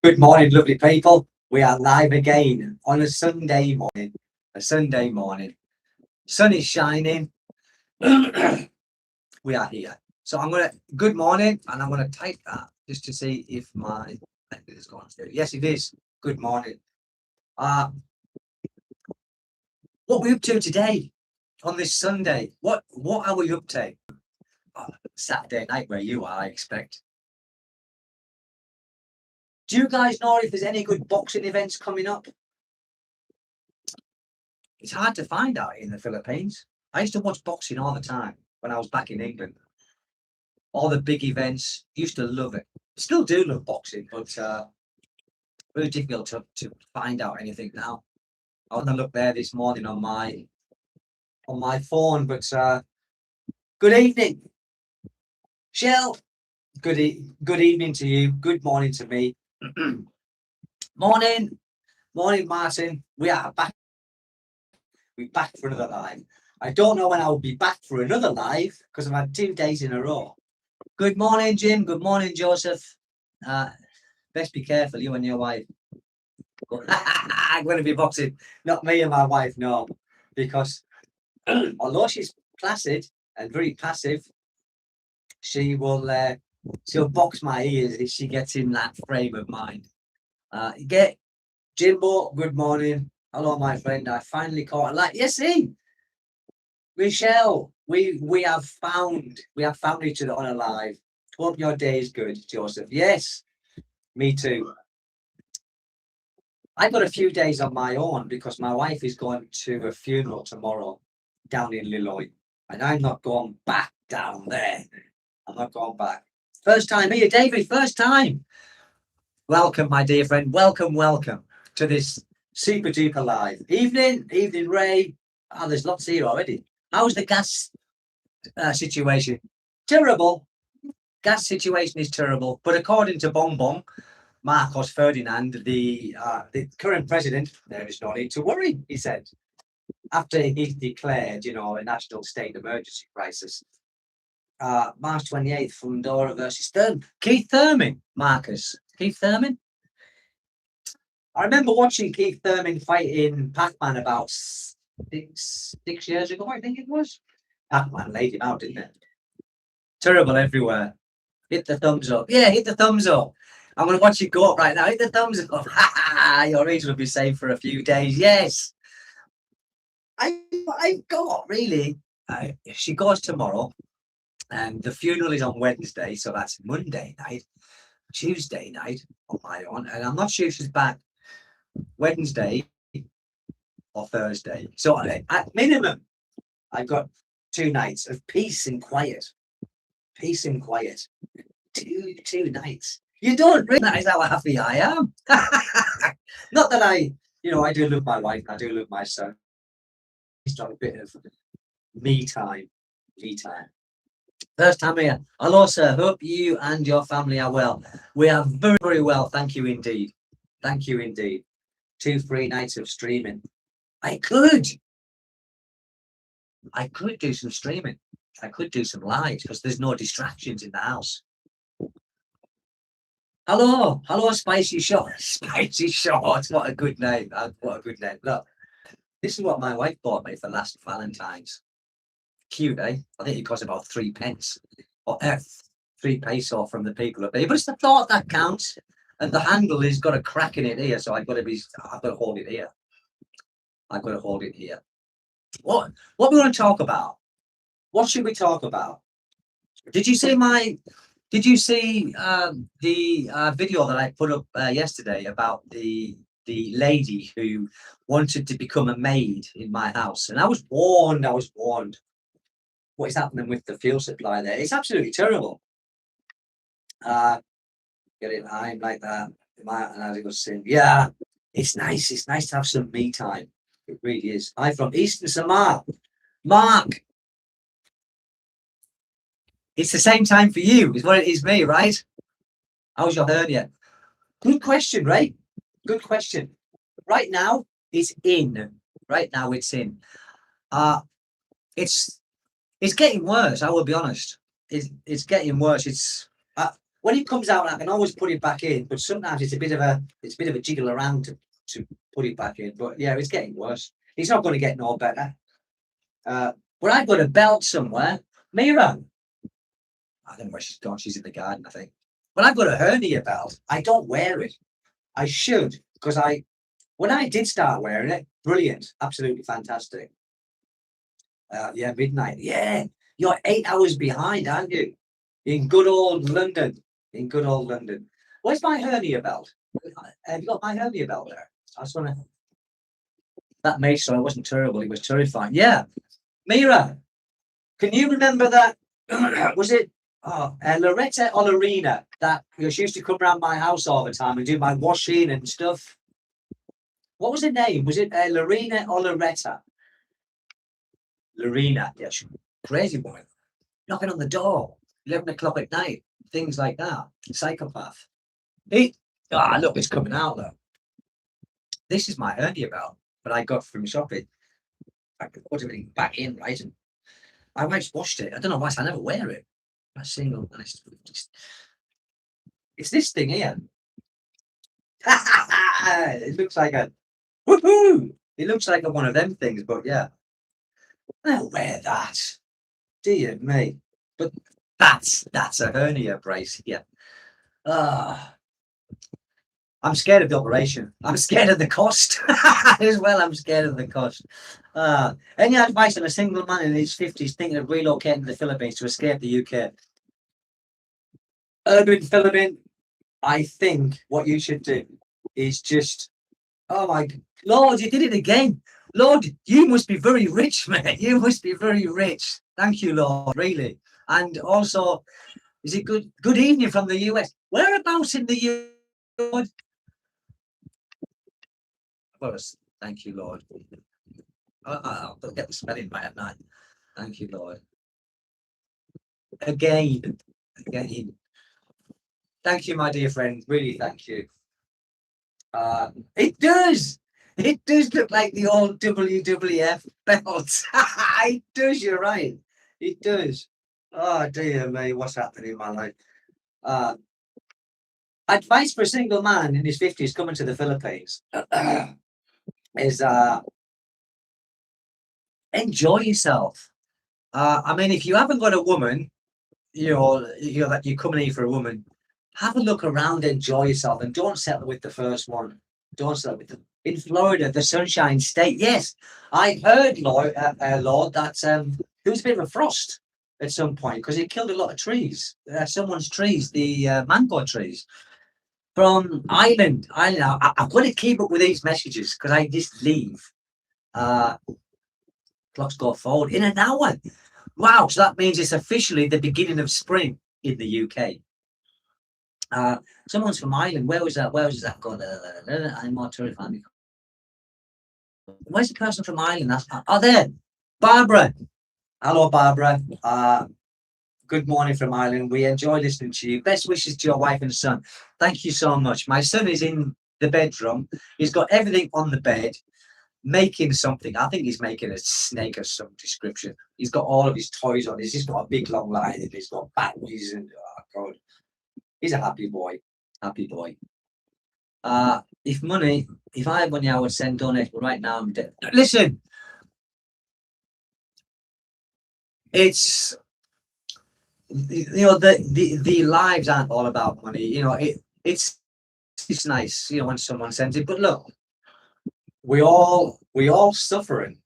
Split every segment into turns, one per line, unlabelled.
Good morning, lovely people. We are live again on a Sunday morning. A Sunday morning. Sun is shining. We are here. So good morning, and I'm gonna type that just to see if my thing is going through. Yes, it is. Good morning. Uh, what are we up to today on this Sunday? What are we up to? Saturday night where you are, I expect. Do you guys know if there's any good boxing events coming up? It's hard to find out in the Philippines. I used to watch boxing all the time when I was back in England. All the big events, used to love it. Still do love boxing, but really difficult to find out anything now. I want to look there this morning on my phone, but good evening, Shell. Good evening to you. Good morning to me. Morning, Martin. We are back. We're back for another live. I don't know when I'll be back for another live because I've had 2 days in a row. Good morning, Jim. Good morning, Joseph. Best be careful, you and your wife. I'm going to be boxing. Not me and my wife, no. Because although she's placid and very passive, she'll box my ears if she gets in that frame of mind. Jimbo, good morning. Hello, my friend. I finally caught a light. Yes, see, Michelle, we have found each other on a live. Hope your day is good, Joseph. Yes, me too. I've got a few days on my own because my wife is going to a funeral tomorrow down in Lilloy, and I'm not going back down there. I'm not going back. First time here, David. First time. Welcome, my dear friend. Welcome to this super duper live. Evening, Ray. Oh, there's lots here already. How's the gas situation? Terrible. Gas situation is terrible. But according to Bonbon, Marcos Ferdinand, the current president, there is no need to worry, he said. After he declared, a national state emergency crisis. March 28th, Fundora versus Thurman. Keith Thurman, Marcus. Keith Thurman? I remember watching Keith Thurman fight in Pac-Man about six years ago, I think it was. Pac-Man laid him out, didn't it? Terrible everywhere. Hit the thumbs up. Yeah, hit the thumbs up. I'm going to watch you go up right now. Hit the thumbs up. Your reason will be safe for a few days. Yes. I've got, really. She goes tomorrow. And the funeral is on Wednesday. So that's Monday night, Tuesday night on my own. And I'm not sure if she's back Wednesday or Thursday. So at minimum, I've got 2 nights of peace and quiet. Peace and quiet. Two nights. You don't realize how happy I am. Not that I do love my wife. I do love my son. He's got a bit of me time. First time here. Hello, sir. Hope you and your family are well. We are very, very well. Thank you indeed. 2 free nights of streaming. I could do some streaming. I could do some lives because there's no distractions in the house. Hello, Spicy Shorts. Spicy Shorts. What a good name. Look, this is what my wife bought me for last Valentine's. Cute, eh? I think it cost about 3 pence or 3 peso from the people up here. But it's the thought that counts. And the handle has got a crack in it here, so I've got to hold it here. What we want to talk about? What should we talk about? Did you see the video that I put up yesterday about the lady who wanted to become a maid in my house? And I was warned. What is happening with the fuel supply there? It's absolutely terrible. Get it behind like that. And as it was saying, yeah, it's nice. It's nice to have some me time. It really is. I'm from Eastern Samar. Mark. It's the same time for you, is what it is me, right? How's your hernia? Good question, Ray. Good question. Right now, it's in. It's getting worse. I will be honest. It's getting worse. when it comes out, I can always put it back in, but sometimes it's a bit of a jiggle around to put it back in. But yeah, it's getting worse. It's not going to get no better. But I've got a belt somewhere. Mira, I don't know where she's gone. She's in the garden, I think. But I've got a hernia belt. I don't wear it. I should, because when I did start wearing it, brilliant, absolutely fantastic. Yeah, midnight. Yeah, you're 8 hours behind, aren't you? In good old London. In good old London. Where's my hernia belt? Have you got my hernia belt there? I just want to. That made sure it wasn't terrible. It was terrifying. Yeah, Mira, can you remember that? Was it Loretta Olorina that she used to come around my house all the time and do my washing and stuff? What was her name? Was it Lorena or Loretta? Lorena, yeah, she, crazy woman, knocking on the door, 11 o'clock at night, things like that. Psychopath. Look, it's coming out though. This is my hernia belt that I got from shopping. I could put everything back in, right? And I once washed it. I don't know why, so I never wear it. A single. It's this thing here. It looks like a woohoo. It looks like one of them things, but yeah. I'll wear that. Dear me. But that's a hernia brace here. I'm scared of the operation. I'm scared of the cost as well. I'm scared of the cost. Any advice on a single man in his 50s thinking of relocating to the Philippines to escape the UK? Urban Philippine, I think what you should do is just, oh my Lord, you did it again. Lord, you must be very rich, man. You must be very rich. Thank you, Lord, really. And also, is it good evening from the US? Whereabouts in the US? Thank you, Lord. I'll get the spelling right at night. Thank you, Lord. Again. Thank you, my dear friend. Really, thank you. It does. It does look like the old WWF belt. It does. You're right. It does. Oh dear me, what's happening in my life? Advice for a single man in his 50s coming to the Philippines is enjoy yourself. I mean, if you haven't got a woman, that you're coming here for a woman, have a look around, enjoy yourself, and don't settle with the first one. Don't settle with them. In Florida, the Sunshine State. Yes, I heard, Lord, that there was a bit of a frost at some point because it killed a lot of trees. Someone's trees, the mango trees. From Ireland, I've got to keep up with these messages because I just leave. Clocks go forward in an hour. Wow, so that means it's officially the beginning of spring in the UK. Someone's from Ireland. Where was that? Where was that gone? I'm more terrified. Where's the person from Ireland? There. Barbara. Hello, Barbara. Good morning from Ireland. We enjoy listening to you. Best wishes to your wife and son. Thank you so much. My son is in the bedroom. He's got everything on the bed, making something. I think he's making a snake of some description. He's got all of his toys on. He's just got a big long line and he's got batteries and oh God. He's a happy boy. Happy boy. If I had money, I would send donate, but right now I'm dead. Listen, it's the lives aren't all about money. It's nice, when someone sends it. But look, we all suffering.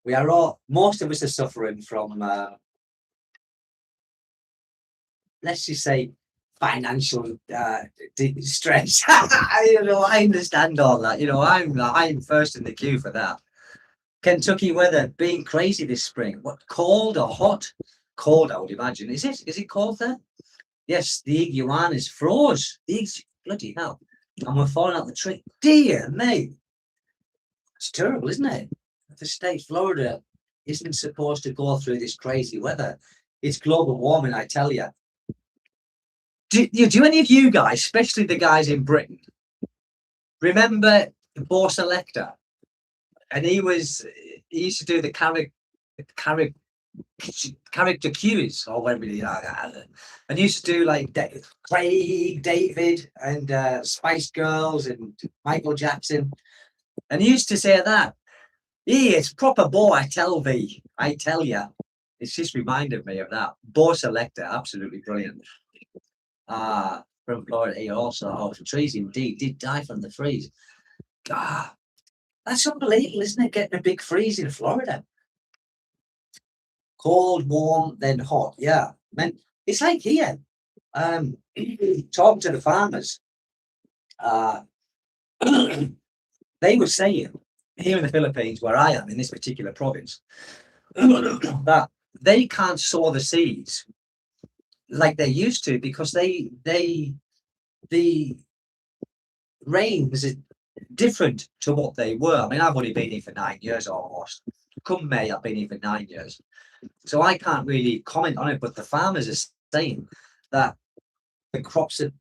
Most of us are suffering from let's just say financial stress. I understand all that. I'm first in the queue for that. Kentucky weather being crazy this spring. What, cold or hot? Cold, I would imagine. Is it cold there? Yes, the iguana is froze. Bloody hell. And we're falling out the tree. Dear me. It's terrible, isn't it? The state Florida isn't supposed to go through this crazy weather. It's global warming, I tell you. Do any of you guys, especially the guys in Britain, remember Bo Selector? And he used to do the Carib character cues or whatever you know, and used to do like Craig David and Spice Girls and Michael Jackson, and he used to say that it's proper boy, I tell thee, I tell ya. It's just reminded me of that. Bo Selector, absolutely brilliant. From Florida, he also, trees indeed did die from the freeze. God, that's unbelievable, isn't it? Getting a big freeze in Florida. Cold, warm, then hot. Yeah, man, it's like here. Talking to the farmers, they were saying here in the Philippines, where I am in this particular province, that they can't sow the seeds like they used to because the rains are different to what they were. I mean, I've only been here for 9 years almost. Come May, I've been here for 9 years. So I can't really comment on it, but the farmers are saying that the crops are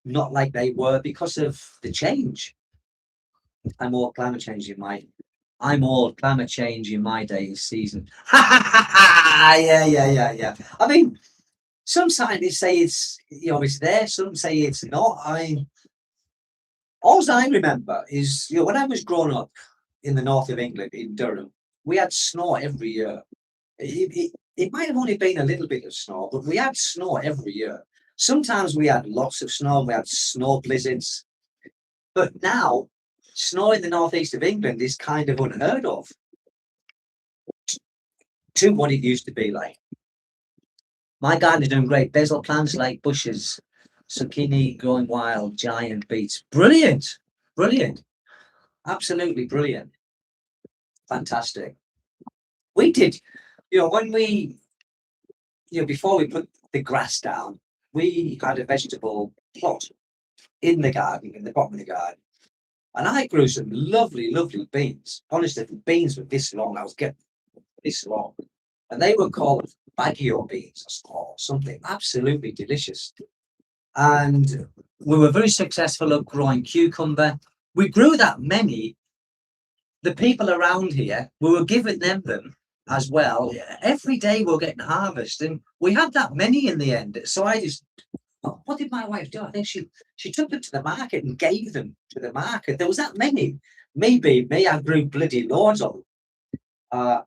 not like they were because of the change. I'm all climate change in my day season. Yeah. I mean, some scientists say it's it's there, some say it's not. I mean, all I remember is when I was growing up in the north of England, in Durham, we had snow every year. It might have only been a little bit of snow, but we had snow every year. Sometimes we had lots of snow, we had snow blizzards. But now, snow in the northeast of England is kind of unheard of to what it used to be like. My garden is doing great. Basil plants like bushes, zucchini growing wild, giant beets. Brilliant. Absolutely brilliant. Fantastic. We did, when we, before we put the grass down, we had a vegetable plot in the garden, in the bottom of the garden. And I grew some lovely beans. Honestly, the beans were this long. I was getting this long. And they were called Baguio beans or something absolutely delicious. And we were very successful at growing cucumber. We grew that many. The people around here, we were giving them as well. Every day we were getting harvest. And we had that many in the end. So what did my wife do? I think she took them to the market and gave them to the market. There was that many. Maybe me, I grew bloody loads of them.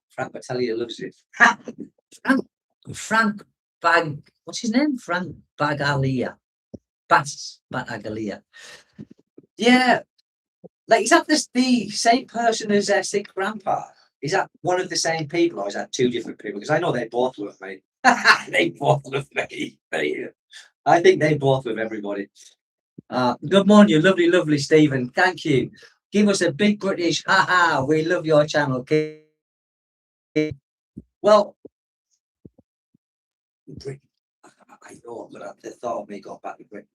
Frank Battaglia loves it. Frank what's his name? Frank Bagalia. Bagalia. Yeah. Like, is that the same person as Sick Grandpa? Is that one of the same people, or is that two different people? Because I know they both love me. They both love me. I think they both love everybody. Good morning, you lovely Stephen. Thank you. Give us a big British ha. We love your channel. Okay. Well, Britain. I know, but the thought of me got back to Britain.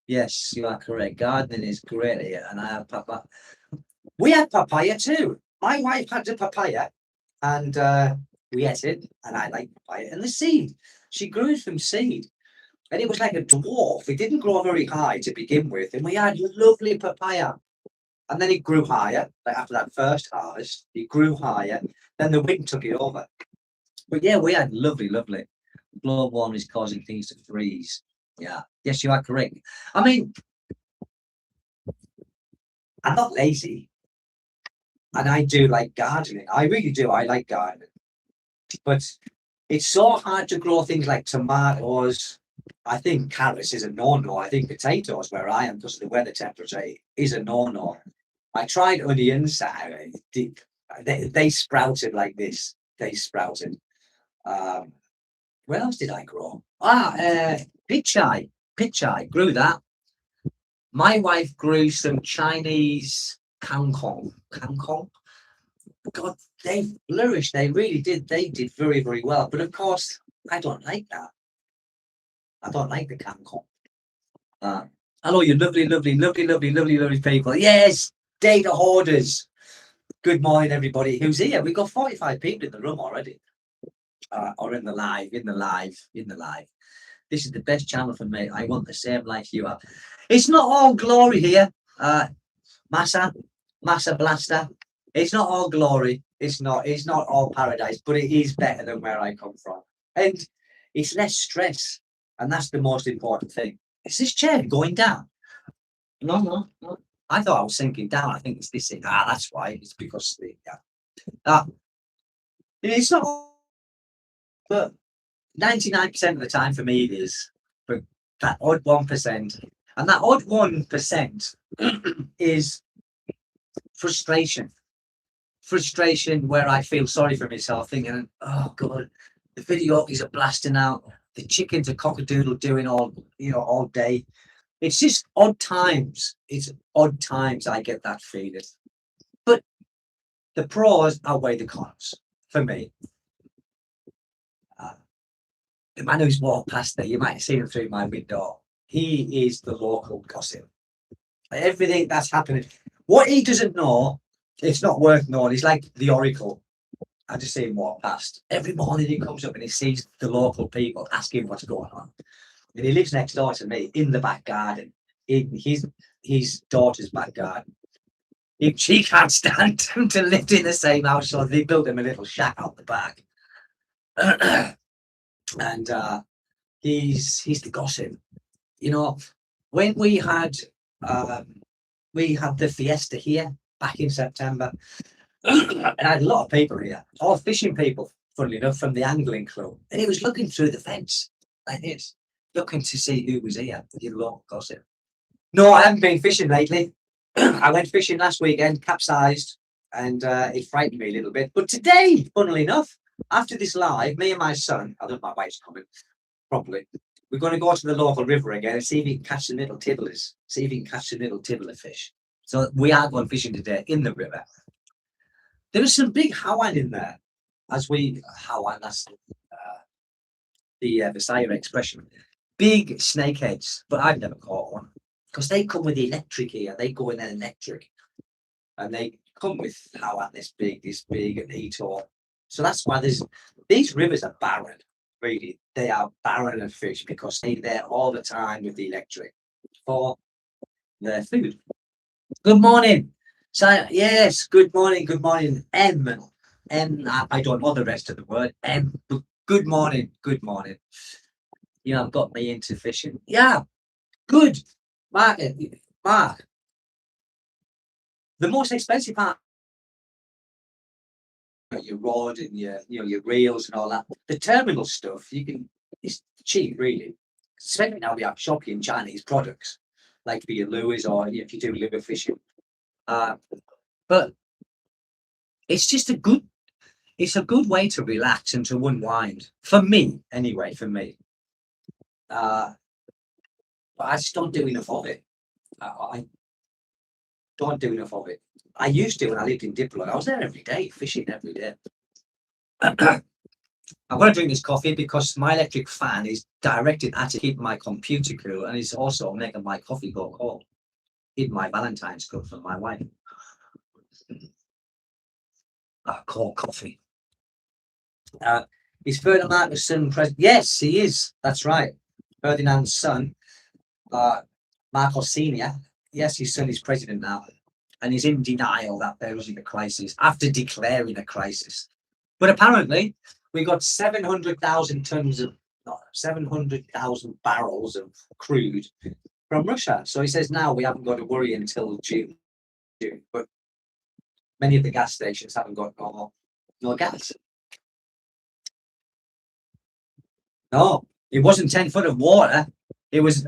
Yes, you are correct. Gardening is great here, and I have papaya. We had papaya too. My wife had a papaya, and we ate it, and I like papaya. And the seed, she grew it from seed, and it was like a dwarf. It didn't grow very high to begin with, and we had lovely papaya. And then it grew higher. Like after that first harvest, it grew higher. Then the wind took it over. But yeah, we had lovely. Global warming is causing things to freeze. Yeah. Yes, you are correct. I mean, I'm not lazy. And I do like gardening. I really do. I like gardening. But it's so hard to grow things like tomatoes. I think carrots is a no-no. I think potatoes, where I am, because of the weather temperature, is a no-no. I tried onions. They sprouted like this. They sprouted. Where else did I grow? Pitchai. Grew that. My wife grew some Chinese kangkong. God, they flourished. They really did. They did very, very well. But of course, I don't like that. I don't like the kangkong. Hello, you lovely people. Yes, data hoarders. Good morning, everybody who's here. We've got 45 people in the room already. Or in the live. This is the best channel for me. I want the same life you have. It's not all glory here. Massa Blaster. It's not all glory. It's not all paradise, but it is better than where I come from. And it's less stress. And that's the most important thing. Is this chair going down? No, no, no. I thought I was sinking down. I think it's this thing. That's why. It's because it's not, but 99% of the time for me it is. But that odd 1%. And that odd 1% is frustration. Frustration where I feel sorry for myself, thinking, oh God, the videos are blasting out, the chickens are cockadoodle doing all day. It's just odd times. It's odd times I get that feeling. But the pros outweigh the cons for me. The man who's walked past there, you might have seen him through my window. He is the local gossip. Everything that's happening. What he doesn't know, it's not worth knowing. He's like the Oracle. I just see him walk past. Every morning he comes up and he sees the local people asking what's going on. And he lives next door to me in the back garden, in his daughter's back garden. She can't stand him to live in the same house, so they built him a little shack out the back. And he's the gossip. You know, when we had the fiesta here back in September, and I had a lot of people here, all fishing people, funnily enough, from the angling club, and he was looking through the fence like this, looking to see who was here. You local gossip. No, I haven't been fishing lately. I went fishing last weekend, capsized, and it frightened me a little bit. But today, funnily enough, after this live, me and my son, I don't know my wife's coming, probably, we're going to go to the local river again and see if he can catch the little tibblers, fish. So we are going fishing today in the river. There was some big hawan in there. Hawan, that's the Visayas expression. Big snakeheads, but I've never caught one. Because they come with the electric here. They go in an electric. And they come with hawan this big, and eat all. So that's why these rivers are barren, really. They are barren of fish because they're there all the time with the electric for their food. Good morning. So, yes, good morning. M. I don't know the rest of the word. M. Good morning. You know, got me into fishing. Yeah, good. Mark. The most expensive part, your rod and your reels and all that. The terminal stuff, it's cheap, really. Especially now we have shopping Chinese products, like for your lures or if you do liver fishing. But it's just a good way to relax and to unwind. For me, anyway, but I just don't do enough of it. I don't do enough of it. I used to when I lived in Diplo. I was there every day, fishing every day. I'm going to drink this coffee because my electric fan is directed at keeping my computer cool, and it's also making my coffee go cold. In my Valentine's cup from my wife. Cold coffee. Is Ferdinand Marcos' son president? Yes, he is. That's right. Ferdinand's son, Marcos Senior. Yes, his son is president now. And he's in denial that there isn't a crisis after declaring a crisis. But apparently, we got 700,000 barrels of crude from Russia. So he says now we haven't got to worry until June. But many of the gas stations haven't got no gas. No, it wasn't 10 foot of water. It was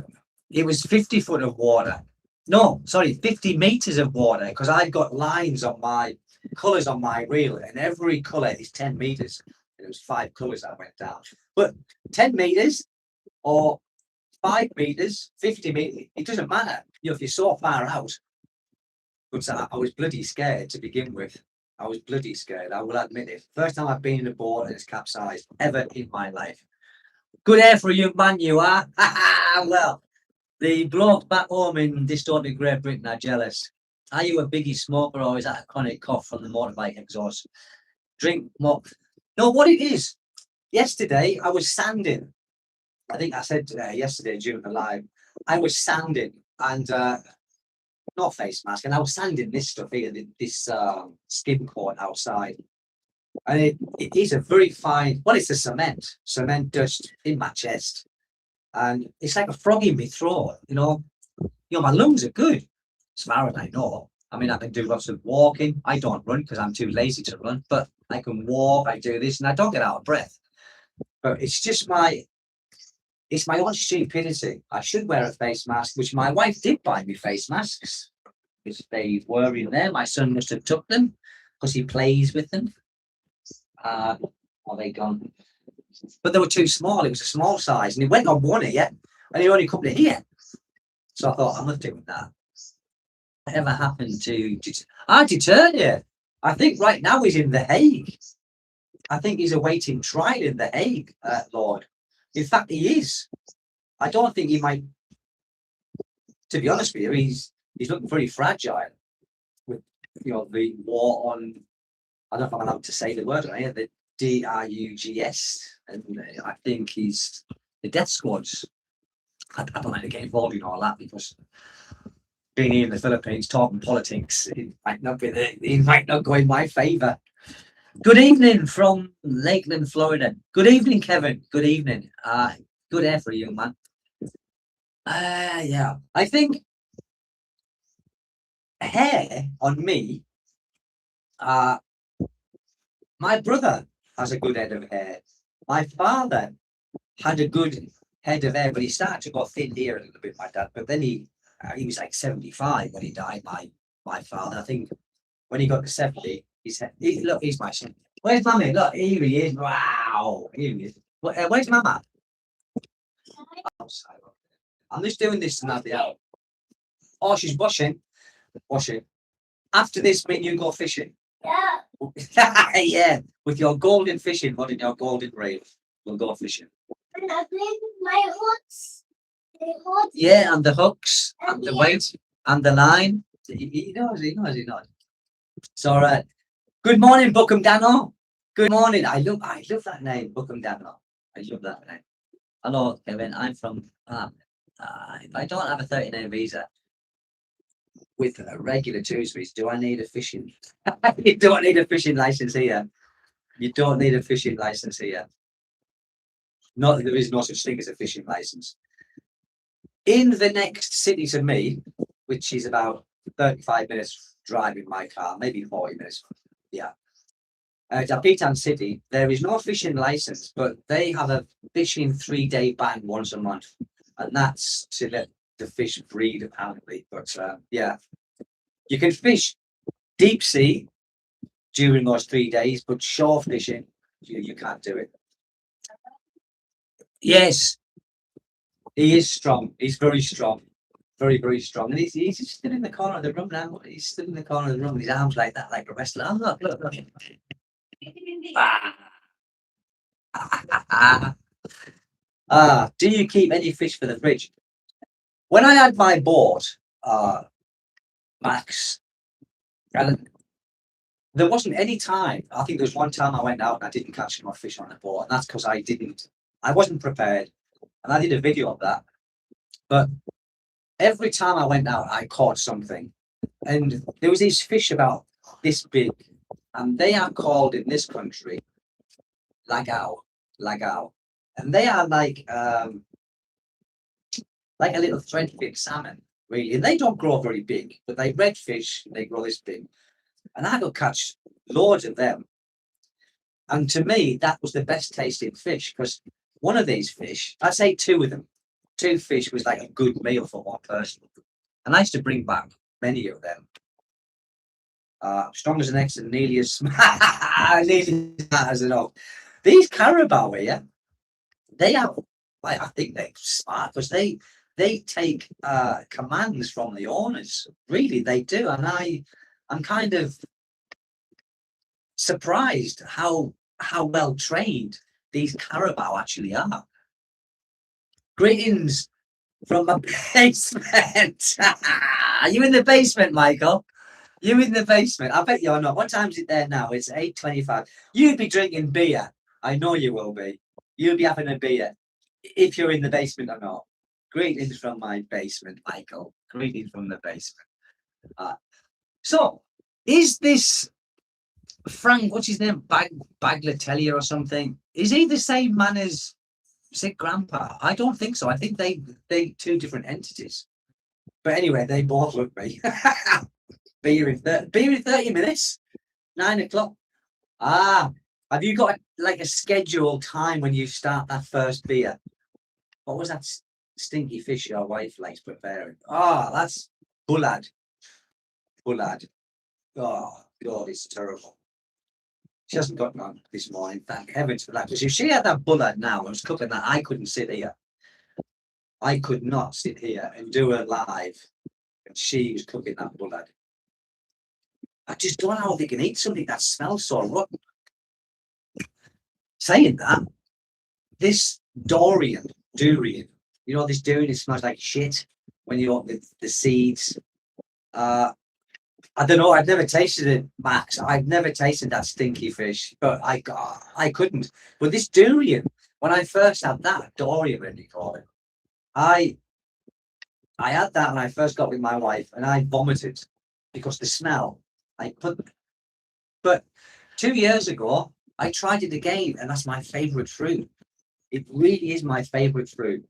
50 foot of water. No, sorry, 50 meters of water, because I've got lines on my colours on my reel, and every colour is 10 meters. And it was 5 colours that went down. But 10 meters or 5 meters, 50 meters, it doesn't matter. If you're so far out. But I was bloody scared to begin with. I was bloody scared, I will admit it. First time I've been in a boat and it's capsized ever in my life. Good air for a young man, you are. Well, the blokes back home in dystopic Great Britain are jealous. Are you a biggie smoker or is that a chronic cough from the motorbike exhaust? Drink more. No, what it is, yesterday I was sanding. I think I said yesterday during the live, I was sanding and not face mask, and I was sanding this stuff here, this skin coat outside. And it is a very fine, well, it's a cement dust in my chest. And it's like a frog in my throat, my lungs are good, as far as I know. I mean, I can do lots of walking. I don't run because I'm too lazy to run, but I can walk, I do this, and I don't get out of breath. But it's just my own stupidity. I should wear a face mask, which my wife did buy me face masks because they were in there. My son must have took them because he plays with them. Are they gone? But they were too small. It was a small size, and he went on one ear, and he only come to here. So I thought, I must do that. Whatever happened to Deternia? I think right now he's in The Hague. I think he's awaiting trial in The Hague, Lord. In fact, he is. I don't think he might. To be honest with you, he's looking very fragile with the war on. I don't know if I'm allowed to say the word right here, the DRUGS, and I think he's the death squads. I don't like to get involved in all that because being here in the Philippines talking politics, it might not go in my favour. Good evening from Lakeland, Florida. Good evening, Kevin. Good evening. Good air for you, man. Yeah, I think hair on me. My brother has a good head of hair. My father had a good head of hair, but he started to go thin here a little bit, my dad. But then he was like 75 when he died, my father. I think when he got to 70, look, he's my son. Where's Mummy? Look, here he is. Wow. Here he is. Where's Mama? I'm just doing this to Nadia out. Oh, she's washing. After this, me and you go fishing. Yeah. Yeah. With your golden fishing rod and your golden reel. We'll go fishing.
And I play with my hooks.
Yeah, and the hooks, and the weight, and the line. He knows. It's all right. Good morning, Bookham Dano. Good morning. I love that name, Bookham Dano. I love that name. Hello, Kevin. I'm from. If I don't have a 30-day visa with a regular tourist, do I need a fishing? You don't need a fishing license here. You don't need a fishing license here. Not there is no such thing as a fishing license. In the next city to me, which is about 35 minutes driving my car, maybe 40 minutes. Yeah. Dapitan City, there is no fishing license, but they have a fishing 3-day ban once a month. And that's to let the fish breed, apparently. But yeah, you can fish deep sea during those 3 days, but shore fishing, you can't do it. Yes, he is strong. He's very strong. Very, very strong. And he's just still in the corner of the room now. He's still in the corner of the room with his arms like that, like a wrestler. Oh, look. Do you keep any fish for the fridge? When I had my boat, Max, and there wasn't any time. I think there was one time I went out and I didn't catch enough fish on the boat, and that's because I wasn't prepared, and I did a video of that. But every time I went out, I caught something, and there was these fish about this big, and they are called in this country lagao, and they are like a little threadfin salmon, really. And they don't grow very big, but they redfish, they grow this big. And I could catch loads of them. And to me, that was the best tasting fish because one of these fish, I'd say 2 of them, 2 fish was like a good meal for one person. And I used to bring back many of them. Strong as an ex and nearly as smart as an oak. These carabao here, they have, I think they're smart because they take commands from the owners. Really, they do. And I'm kind of surprised how well trained these carabao actually are. Greetings from my basement. Are you in the basement, Michael? You in the basement? I bet you're not. What time is it there now? It's 8:25. You'd be drinking beer. I know you will be. You'll be having a beer if you're in the basement or not. Greetings from my basement, Michael. Greetings from the basement.
So, is this Frank, what's his name? Baglatelli or something? Is he the same man as Sick Grandpa? I don't think so. I think they two different entities. But anyway, they both love me. Beer in 30 minutes, 9 o'clock. Ah, have you got like a scheduled time when you start that first beer? What was that stinky fish your wife likes preparing? Oh, that's bullard. Bullard. Oh, God, it's terrible. She hasn't got none this morning. Thank heavens for that. Because if she had that bullard now and was cooking that, I couldn't sit here. I could not sit here and do it live. And she was cooking that bullard. I just don't know how they can eat something that smells so rotten. Saying that, this durian, you know, this durian smells like shit when you open the seeds. I don't know. I've never tasted it, Max. I've never tasted that stinky fish, but I couldn't. But this durian, when I first had that durian, when you call it, I had that when I first got with my wife, and I vomited because the smell. But 2 years ago, I tried it again, and that's my favorite fruit. It really is my favorite fruit.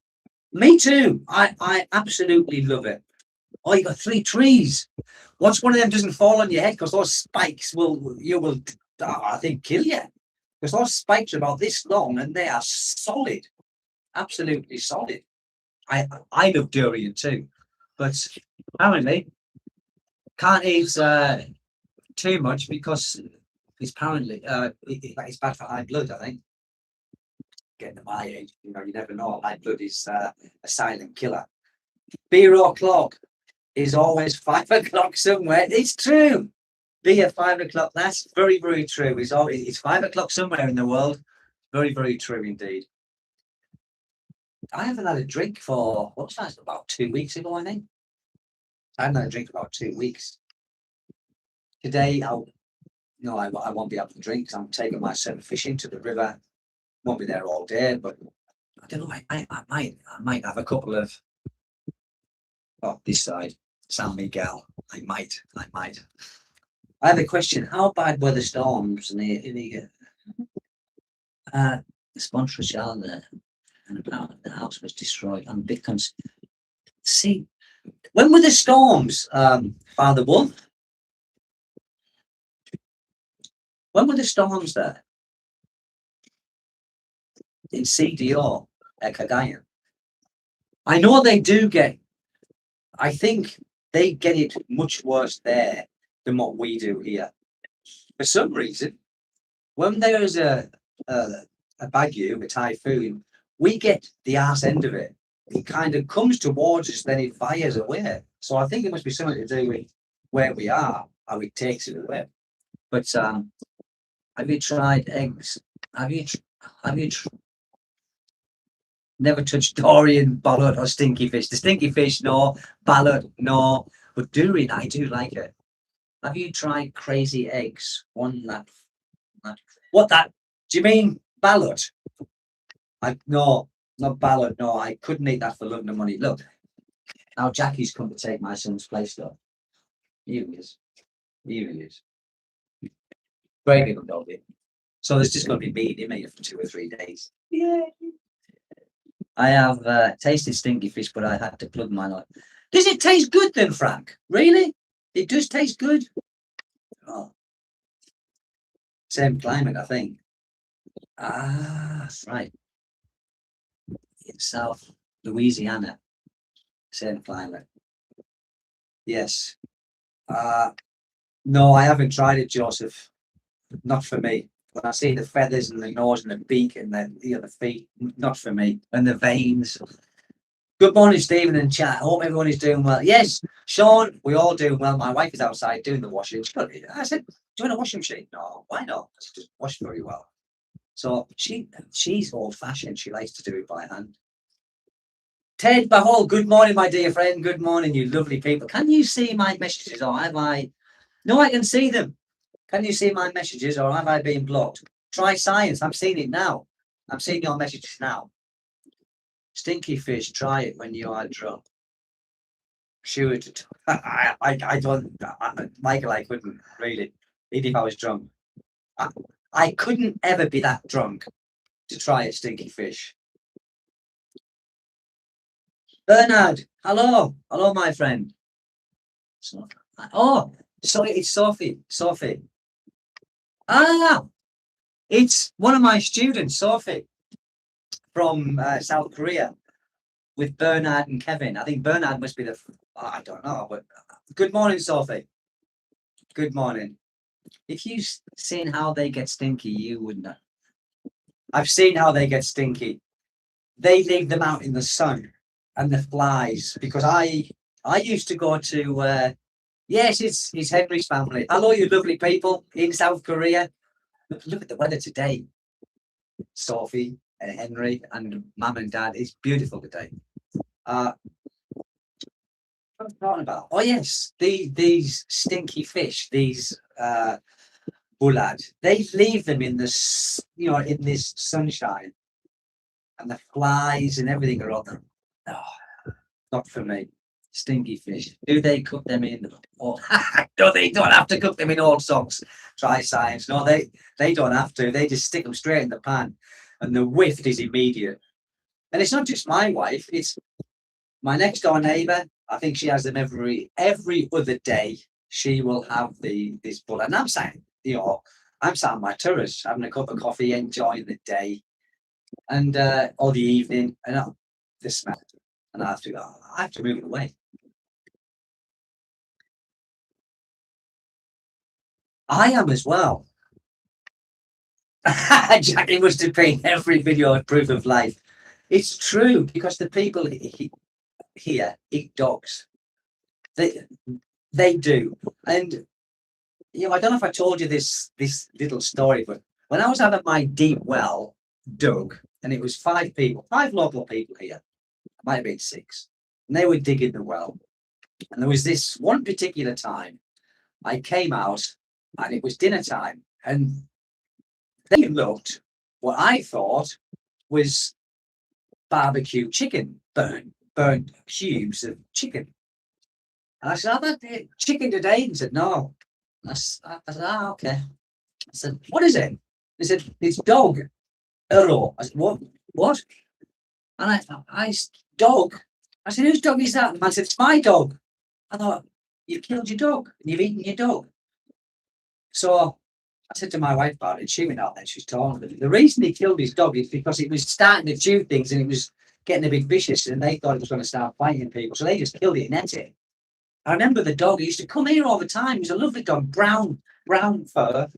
Me too. I absolutely love it. Oh, you got 3 trees. Once one of them doesn't fall on your head, because those spikes will I think, kill you. Because those spikes are about this long and they are solid, absolutely solid. I love durian too, but apparently can't eat too much because it's apparently it's bad for high blood. I think. Getting to my age, you know, you never know. High blood is a silent killer. Beer o'clock is always 5 o'clock somewhere. It's true. Be at 5 o'clock. That's very, very true. It's 5 o'clock somewhere in the world. Very, very true indeed. I haven't had a drink for what's that? About 2 weeks ago, I think. I haven't had a drink about 2 weeks. Today, I won't be able to drink because I'm taking my son fishing to the river. Won't be there all day, but I don't know. I might have a couple of. Oh, this side, San Miguel. I might. I have a question. How bad were the storms in the sponsor shell there? And apparently the house was destroyed and becomes. See, when were the storms, Father Wolf? When were the storms there? In CDO at Cagayan. I know they do get. I think they get it much worse there than what we do here. For some reason, when there is a bagu, a typhoon, we get the arse end of it. It kind of comes towards us, then it fires away. So I think it must be something to do with where we are, how it takes it away. But have you tried eggs? Have you never touched durian, ballot, or stinky fish? The stinky fish, no. Ballot, no. But durian, I do like it. Have you tried crazy eggs? What that? Do you mean ballot? No, not ballot. No, I couldn't eat that for love nor money. Look, now Jackie's come to take my son's place, though. Here he is. Great little doggy. So there's just going to be me and him here for 2 or 3 days. Yeah. I have tasted stinky fish, but I had to plug my life. Does it taste good then, Frank? Really? It does taste good? Oh. Same climate, I think. Right. In South Louisiana. Same climate. Yes. No, I haven't tried it, Joseph. Not for me. When I see the feathers and the nose and the beak and the feet, not for me. And the veins. Good morning, Stephen and chat. I hope everyone is doing well. Yes, Sean, we all doing well. My wife is outside doing the washing. I said, do you want a washing machine? No, why not? She just wash very well. So she's old fashioned. She likes to do it by hand. Ted Bahol, good morning, my dear friend. Good morning, you lovely people. Can you see my messages or have I? No, I can see them. Can you see my messages or have I been blocked? Try science. I'm seeing it now. I'm seeing your messages now. Stinky fish, try it when you are drunk. She would. I don't. Michael, I couldn't really. Even if I was drunk, I, I couldn't ever be that drunk to try a stinky fish. Bernard, hello, my friend. So, oh, sorry, it's Sophie. Sophie. Ah, it's one of my students, Sophie, from South Korea, with Bernard and Kevin. I think Bernard must be I don't know, but good morning, Sophie. Good morning. If you've seen how they get stinky, you wouldn't know. I've seen how they get stinky. They leave them out in the sun and the flies, because I used to go to yes, it's Henry's family. Hello, you lovely people in South Korea. Look at the weather today. Sophie and Henry and Mum and Dad. It's beautiful today. What was I talking about? Oh yes, these stinky fish, these bullard. They leave them in this, in this sunshine, and the flies and everything are on them. Oh, not for me. Stinky fish. Do they cook them in? Oh, no, they don't have to cook them in old socks. Try science. No, they don't have to. They just stick them straight in the pan, and the whiff is immediate. And it's not just my wife. It's my next door neighbour. I think she has them every other day. She will have this bull, and I'm saying, I'm sat on my terrace having a cup of coffee, enjoying the day, and or the evening, and the smell, and I have to move it away. I am as well. Jackie must have been every video of proof of life. It's true, because the people here eat dogs. They do, and I don't know if I told you this little story, but when I was having my deep well dug, and it was 5 people, 5 local people here, it might have been 6, and they were digging the well, and there was this one particular time I came out, and it was dinner time, and they looked what I thought was barbecue chicken, burnt cubes of chicken. And I said, "I've had chicken today." And he said, "No." I said, okay. I said, "What is it?" He said, "It's dog." Arrow. I said, "What? What?" And I dog. I said, "Whose dog is that?" The man said, "It's my dog." I thought, "You've killed your dog and you've eaten your dog." So I said to my wife about it. She went out there. She's talking. The reason he killed his dog is because it was starting to chew things and it was getting a bit vicious, and they thought it was going to start fighting people. So they just killed it and ate it. I remember the dog. He used to come here all the time. He was a lovely dog, brown fur.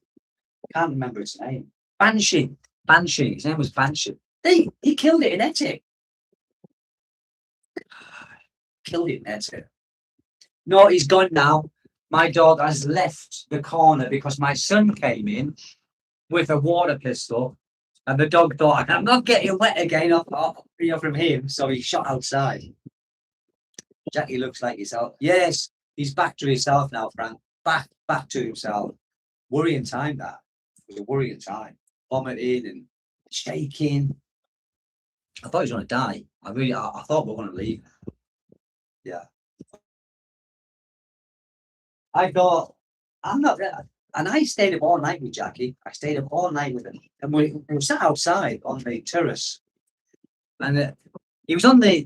Can't remember its name. Banshee. His name was Banshee. He killed it and ate it. Killed it and ate it. No, he's gone now. My dog has left the corner because my son came in with a water pistol, and the dog thought, "I'm not getting wet again from him," so he shot outside. Jackie looks like himself. Yes, he's back to himself now, Frank. Back to himself. Worrying time, that. It was a worrying time. Vomiting and shaking. I thought he was going to die. I thought we were going to leave. Yeah. I thought, I'm not ready. And I stayed up all night with Jackie. I stayed up all night with him. And we sat outside on the terrace. And he was on the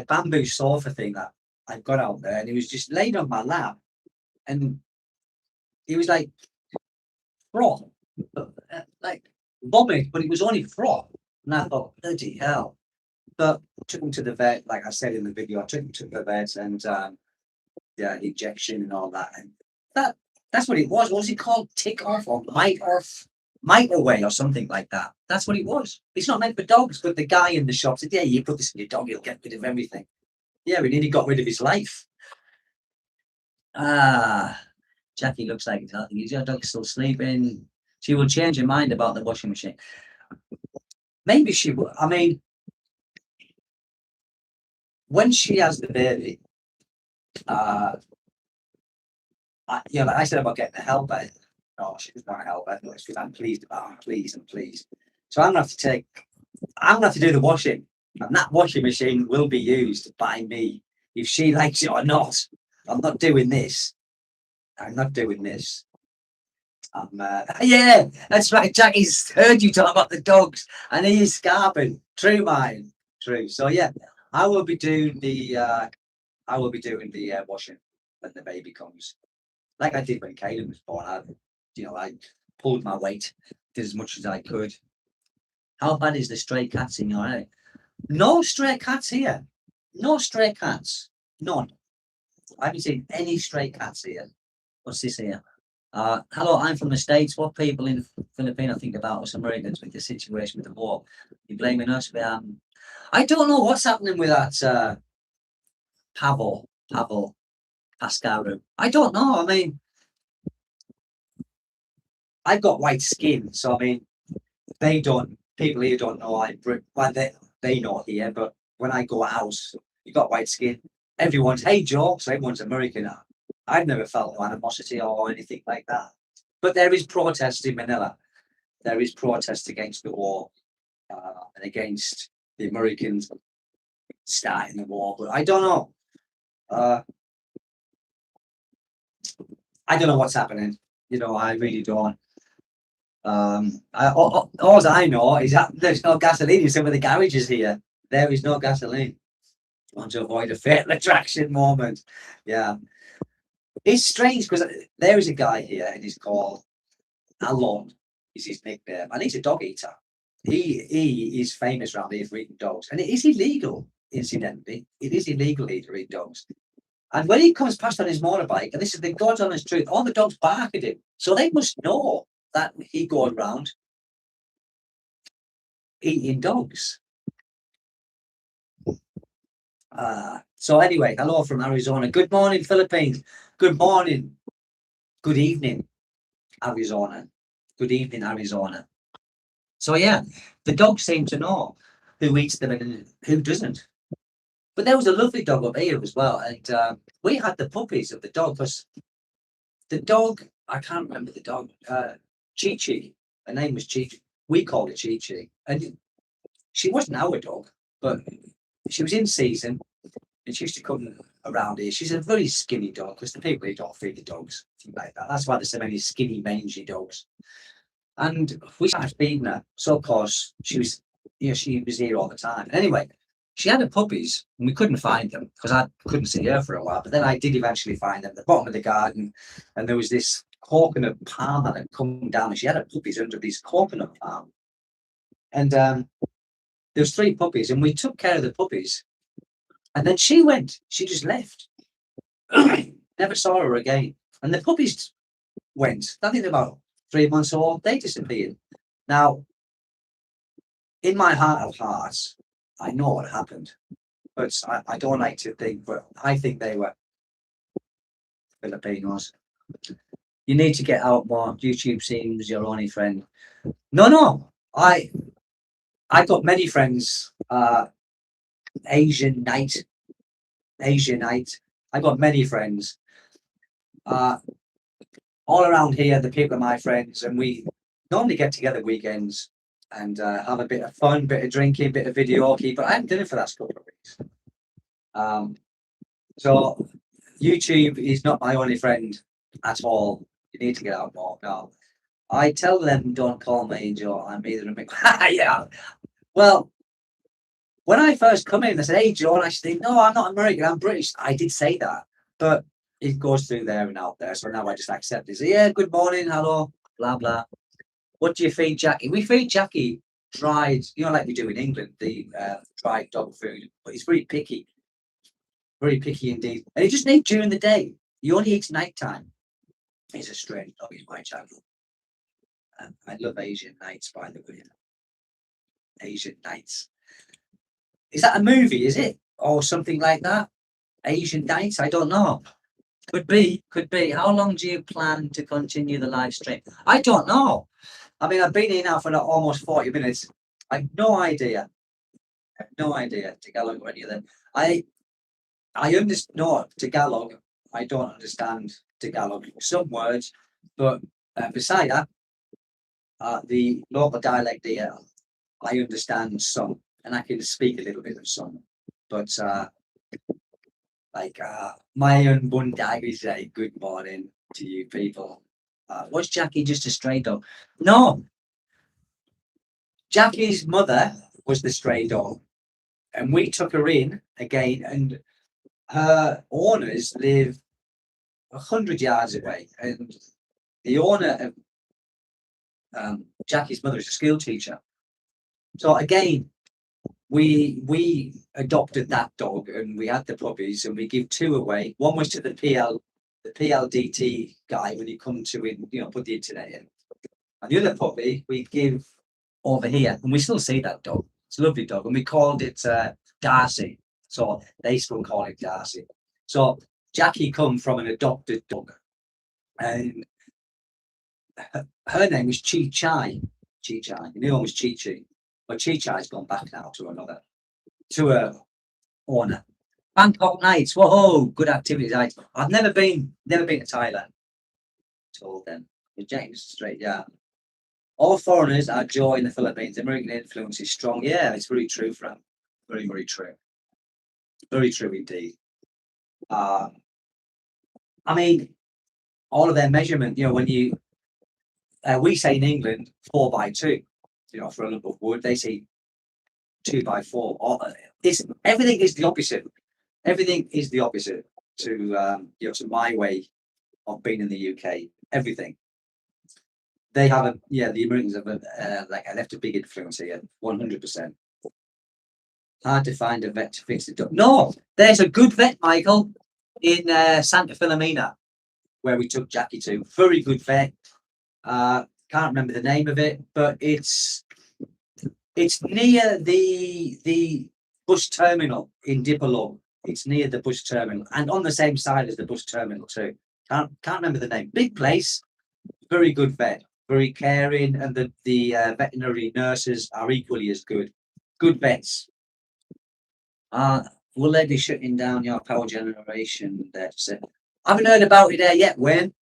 bamboo sofa thing that I've got out there. And he was just laid on my lap. And he was like froth. Like vomit, but it was only froth. And I thought, bloody hell. But I took him to the vet, like I said in the video. I took him to the vet, and the injection and all that. And that's what it was. What was it called? Tick off or mite away or something like that. That's what it was. It's not meant for dogs, but the guy in the shop said, "Yeah, you put this in your dog, he'll get rid of everything." Yeah, we nearly got rid of his life. Jackie looks like healthy. Is your dog still sleeping? She will change her mind about the washing machine. Maybe she will. I mean, when she has the baby, like I said about getting a helper. No, she doesn't want to help. I'm pleased about her. I'm pleased. So I'm gonna have to do the washing, and that washing machine will be used by me. if she likes it or not. I'm not doing this. I'm not doing this. Yeah, that's right. Jackie's heard you talk about the dogs, and he is scarping. True, mine. True. So yeah, I will be doing the washing when the baby comes, like I did when Caden was born. I pulled my weight, did as much as I could. How bad is the stray cats in your area? No stray cats here. No stray cats. None. I haven't seen any stray cats here. What's this here? Hello, I'm from the States. What people in Filipino think about us Americans with the situation with the war? You're blaming us? I don't know what's happening with that Pavel Pascaru. I don't know. I mean, I've got white skin, so I mean, people here don't know well, they know here, but when I go out, you got white skin. Everyone's, hey Joe, so everyone's American now. I've never felt animosity or anything like that. But there is protests in Manila. There is protests against the war and against the Americans starting the war. But I don't know. I don't know what's happening. I really don't. All I know is that there's no gasoline in some of the garages here. There is no gasoline. I want to avoid a fatal attraction moment. Yeah. It's strange because there is a guy here and he's called Alon, is his nickname, and he's a dog eater. He is famous around here for eating dogs, and it is illegal, incidentally. It is illegal to eat dogs. And when he comes past on his motorbike, and this is the God's honest truth, all the dogs bark at him. So they must know that he goes around eating dogs. So anyway, hello from Arizona. Good morning, Philippines. Good morning. Good evening, Arizona. Good evening, Arizona. So yeah, the dogs seem to know who eats them and who doesn't. But there was a lovely dog up here as well, and we had the puppies of the dog because the dog, I can't remember the dog, Chi Chi. Her name was Chi Chi. We called it Chi Chi, and she wasn't our dog, but she was in season, and she used to come around here. She's a very skinny dog because the people here don't feed the dogs, things like that. That's why there's so many skinny, mangy dogs. And we started feeding her, so of course she was here all the time. Anyway, she had her puppies, and we couldn't find them because I couldn't see her for a while. But then I did eventually find them at the bottom of the garden, and there was this coconut palm that had come down, and she had her puppies under this coconut palm. And there was 3 puppies, and we took care of the puppies. And then she went. She just left. Never saw her again. And the puppies went. I think they're about 3 months old. They disappeared. Now, in my heart of hearts, I know what happened, but I don't like to think. But I think they were Filipinos. You need to get out more. YouTube seems your only friend. No. I got many friends. Asian night. I got many friends. All around here, the people are my friends, and we normally get together weekends and have a bit of fun, bit of drinking, bit of videoke. But I haven't done it for the last couple of weeks. So YouTube is not my only friend at all. You need to get out more. No, I tell them don't call me Joe. I'm either a yeah. Well, when I first come in, they said, "Hey Joe," and I said, "No, I'm not American. I'm British." I did say that, but it goes through there and out there. So now I just accept it. So, yeah, good morning, hello, blah blah. What do you feed Jackie? We feed Jackie dried, like we do in England, the dried dog food. But he's very picky indeed, and he just eats during the day. He only eats nighttime. He's a strange dog. He's my child. I love Asian Nights, by the way. Asian Nights. Is that a movie? Is it or something like that? Asian Nights? I don't know. Could be. How long do you plan to continue the live stream? I don't know. I mean, I've been here now for almost 40 minutes. I have no idea. Tagalog or any of them. I understand. No, Tagalog. I don't understand Tagalog. Some words, but beside that, the local dialect here, I understand some, and I can speak a little bit of some. But Like my own Bundagi say good morning to you people. Was Jackie just a stray dog? No, Jackie's mother was the stray dog, and we took her in again, and her owners live 100 yards away, and the owner of Jackie's mother is a school teacher. So again, we adopted that dog, and we had the puppies, and we give two away. One was to the PLDT guy when you come to it, put the internet in, and the other puppy we give over here, and we still see that dog. It's a lovely dog, and we called it Darcy. So they still call it Darcy. So Jackie come from an adopted dog, and her name was Chi Chai. Chi Chai. The new one was Chi Chi. But Chi Chai's gone back now to her owner. Bangkok nights. Whoa, good activities. I've never been to Thailand. Told them. James straight, yeah. All foreigners are joy in the Philippines. American influence is strong. Yeah, it's very true, Frank. Very, very true. Very true indeed. I mean, all of their measurement, when you we say in England 4x2, for a lump of wood, they say 2x4. Everything is the opposite. Everything is the opposite to to my way of being in the UK. Everything. They have the Americans have left a big influence here, 100%. Hard to find a vet to fix the dog. No, there's a good vet, Michael, in Santa Filomena, where we took Jackie to. Very good vet. Can't remember the name of it, but it's near the bus terminal in Dipolo. It's near the bus terminal, and on the same side as the bus terminal too. Can't remember the name. Big place, very good vet, very caring, and the veterinary nurses are equally as good. Good vets. Will they be shutting down your power generation there? I haven't heard about it there yet, Wayne.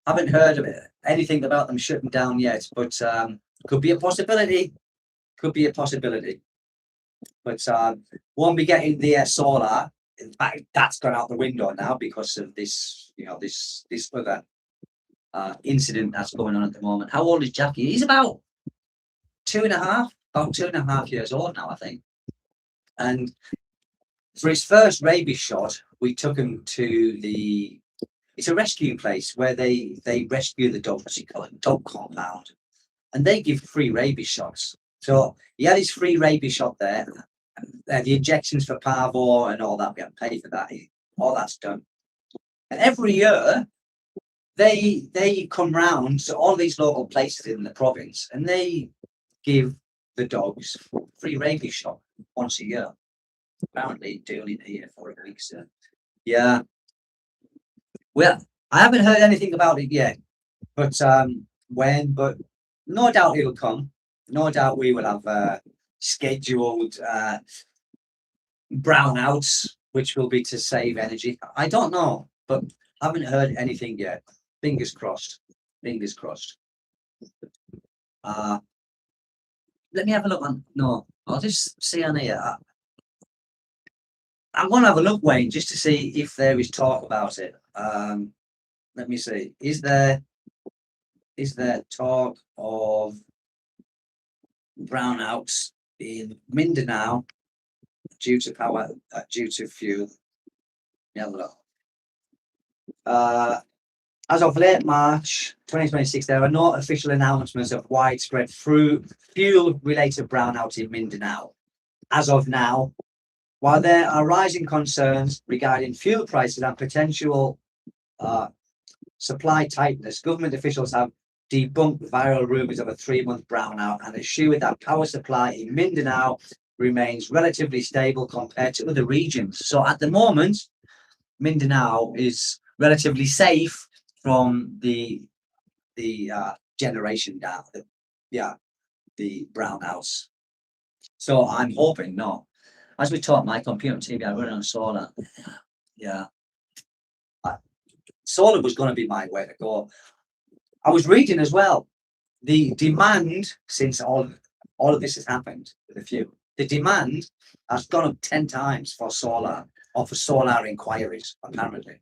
Haven't heard of it, anything about them shutting down yet, but could be a possibility. Could be a possibility. But won't be getting the solar. In fact, that's gone out the window now because of this, this other incident that's going on at the moment. How old is Jackie? He's about 2.5 years old now, I think. And for his first rabies shot, we took him to it's a rescue place where they rescue the dogs. You call it dog compound, and they give free rabies shots. So he had his free rabies shot there. The injections for parvo and all that, we haven't paid for that. All that's done. And every year they come round to all these local places in the province, and they give the dogs free rabies shot once a year. Apparently doing it here for a week. So yeah. Well, I haven't heard anything about it yet, but but no doubt it'll come. No doubt we will have scheduled brownouts, which will be to save energy. I don't know, but I haven't heard anything yet. Fingers crossed. Fingers crossed. Let me have a look on. No, I'll just see on here. I'm going to have a look, Wayne, just to see if there is talk about it. Let me see. Is there talk of brownouts in Mindanao due to power, due to fuel? Let me have a look. As of late March 2026, there are no official announcements of widespread fuel-related brownouts in Mindanao. As of now, while there are rising concerns regarding fuel prices and potential supply tightness, government officials have debunked viral rumours of a 3-month brownout and assured that power supply in Mindanao remains relatively stable compared to other regions. So at the moment, Mindanao is relatively safe from the generation down, the brownouts. So I'm hoping not. As we talk, my computer and TV, I run on solar. Yeah. Solar was going to be my way to go. I was reading as well, the demand, since all of this has happened with the fuel, the demand has gone up 10 times for solar. or for solar inquiries, apparently.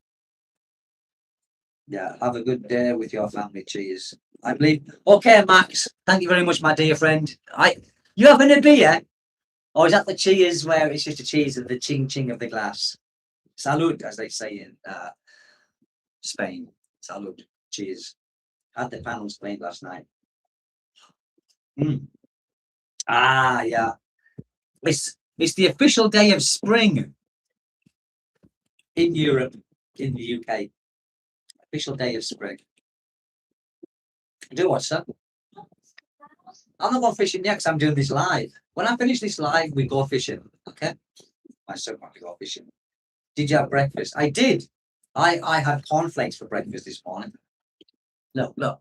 Yeah, have a good day with your family. Cheers. I believe. Okay, Max. Thank you very much, my dear friend. You having a beer? Or is that the cheers where it's just a cheers of the ching ching of the glass? Salud, as they say in Spain. Salud. Cheers. Had the panels played last night. Mm. Ah, yeah. It's the official day of spring in Europe, in the UK. Official day of spring. Do what, sir? I'm not going fishing yet because I'm doing this live. When I finish this live, we go fishing. Okay? My son wants to go fishing. Did you have breakfast? I did. I had cornflakes for breakfast this morning. Look.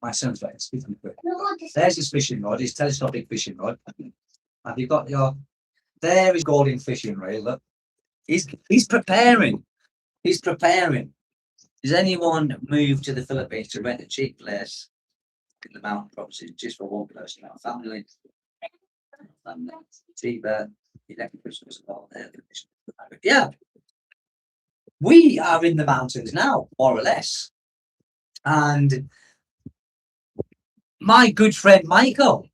My son's like, speaking of it. There's his fishing rod, his telescopic fishing rod. Have you got your... There is golden fishing reel, look. He's preparing. He's preparing. Does anyone move to the Philippines to rent a cheap place in the mountain property just for one person, our family? Cheaper, electric Christmas, yeah. We are in the mountains now, more or less. And my good friend Michael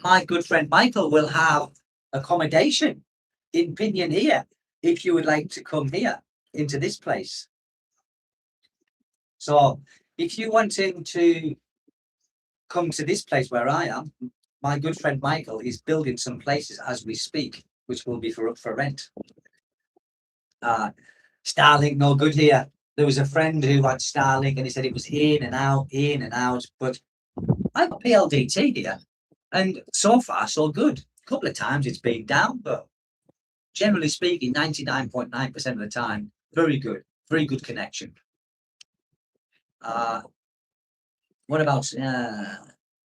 will have accommodation in Pinion here if you would like to come here into this place. So if you want him to come to this place where I am, my good friend Michael is building some places as we speak, which will be up for rent. Starlink, no good here. There was a friend who had Starlink and he said it was in and out. But I've got PLDT here, and so far so good. A couple of times it's been down, but generally speaking, 99.9% of the time, very good connection. What about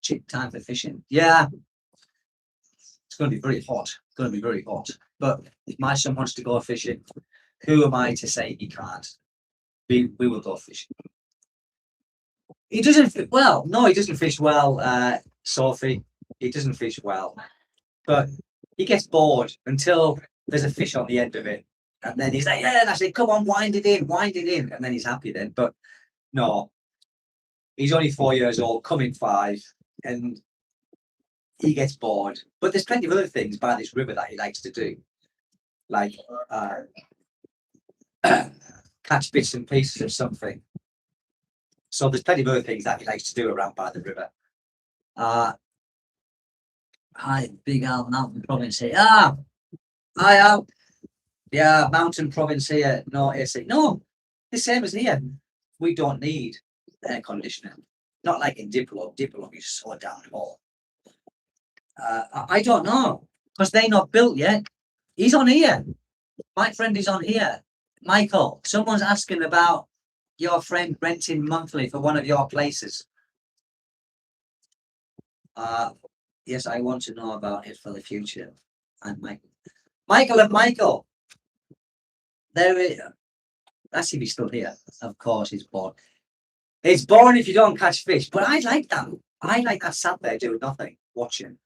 cheap time for fishing? Yeah, it's going to be very hot. But if my son wants to go fishing, who am I to say he can't? We will go fishing. He doesn't well. No, he doesn't fish well, Sophie. He doesn't fish well, but he gets bored until there's a fish on the end of it, and then he's like, "Yeah," and I say, "Come on, wind it in," and then he's happy then. But no, he's only 4 years old, coming 5, and he gets bored. But there's plenty of other things by this river that he likes to do, like catch bits and pieces of something. So there's plenty of other things that he likes to do around by the river. Hi, Big Al, Mountain Province here. Hi, Al. Yeah, Mountain Province here. No AC. No, the same as here. We don't need air conditioning. Not like in Diplo. Diplo is so down low. I don't know because they're not built yet. He's on here. My friend is on here. Michael, someone's asking about your friend renting monthly for one of your places. Yes, I want to know about it for the future. And Michael. There is. That's if he's still here. Of course, he's bored. It's boring if you don't catch fish, but I like that. I like that sat there doing nothing, watching,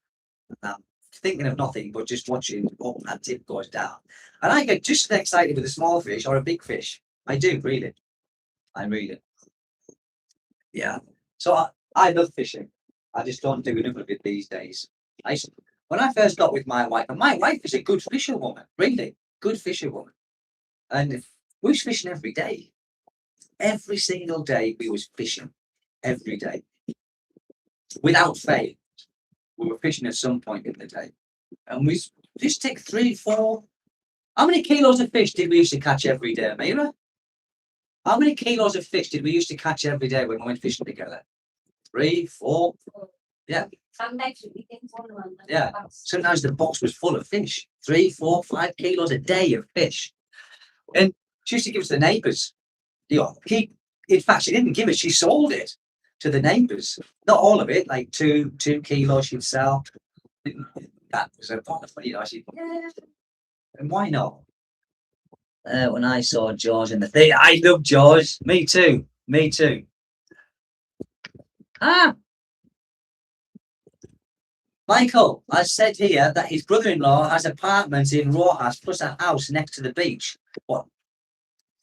thinking of nothing, but just watching up that tip goes down. And I get just as excited with a small fish or a big fish. I do, really. I really. Yeah. So I love fishing. I just don't do enough of it these days. When I first got with my wife, and my wife is a good fisherwoman, really good fisherwoman. And we was fishing every day. Every single day we was fishing. Every day. Without fail. We were fishing at some point in the day. And we just take 3, 4. How many kilos of fish did we used to catch every day, Mira? How many kilos of fish did we used to catch every day when we went fishing together? 3, 4. Yeah.
Sometimes we can follow on.
Yeah. Sometimes the box was full of fish. 3, 4, 5 kilos a day of fish. And she used to give us the neighbours. In fact, she didn't give it, she sold it to the neighbours. Not all of it, like 2 kilos she'd sell. That was a pot of money, and why not? When I saw George in the thing, I love George. Me too. Michael has said here that his brother-in-law has apartments in Rojas plus a house next to the beach. What?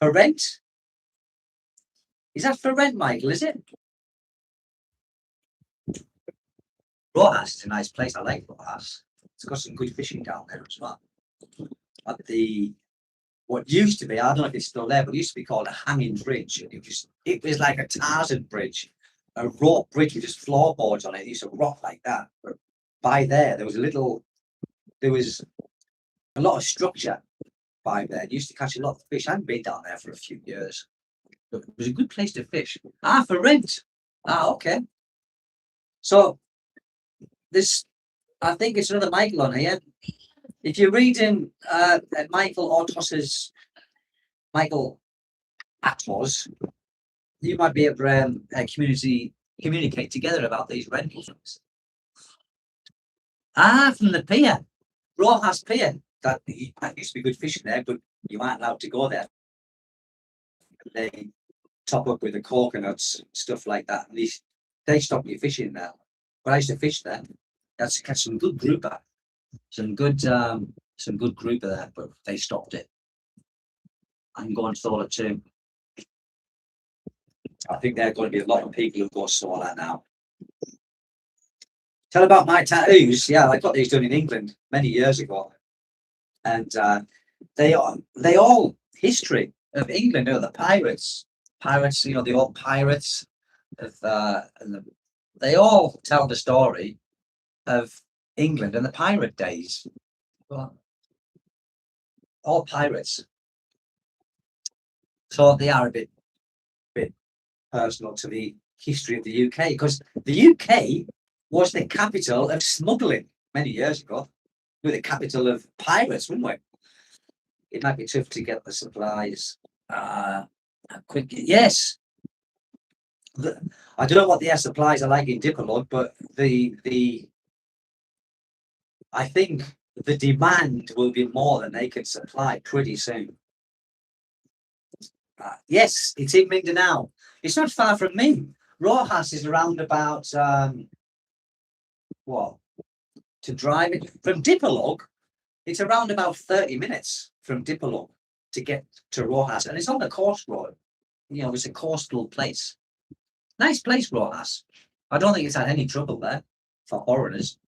For rent? Is that for rent, Michael? Is it? Rojas is a nice place. I like Rojas. It's got some good fishing down there as well. At the what used to be, I don't know if it's still there, but it used to be called a hanging bridge. And it was like a Tarzan bridge, a rope bridge with just floorboards on it. It used to rock like that. But by there was a lot of structure by there. It used to catch a lot of fish. I hadn't been down there for a few years. But it was a good place to fish. Ah, for rent. Ah, okay. So this, I think it's another Michael on here. If you're reading Michael Ortos's Michael Atos, you might be able to communicate together about these rental things. Ah, from the pier, Rojas Pier. That used to be good fishing there, but you aren't allowed to go there. They top up with the coconuts and stuff like that. At least they stopped me fishing there. But I used to fish there. That's to catch some good grouper. Some good grouper there, but they stopped it. I can go on solar too. I think there are going to be a lot of people who go solar now. Tell about my tattoos. Yeah, I got these done in England many years ago, and they all history of England. You know, the pirates, you know, the old pirates of they all tell the story of England and the pirate days. Well, all pirates. So they are a bit personal to the history of the UK, because the UK was the capital of smuggling many years ago. We were the capital of pirates, weren't we? It might be tough to get the supplies quick. Yes. I don't know what the supplies are like in Dipolog, but I think the demand will be more than they can supply pretty soon. Yes, it's in Mindanao. It's not far from me. Rojas is around about to drive it from Dipolog. It's around about 30 minutes from Dipolog to get to Rojas, and it's on the coast road. You know, it's a coastal place. Nice place, Rojas. I don't think it's had any trouble there for foreigners.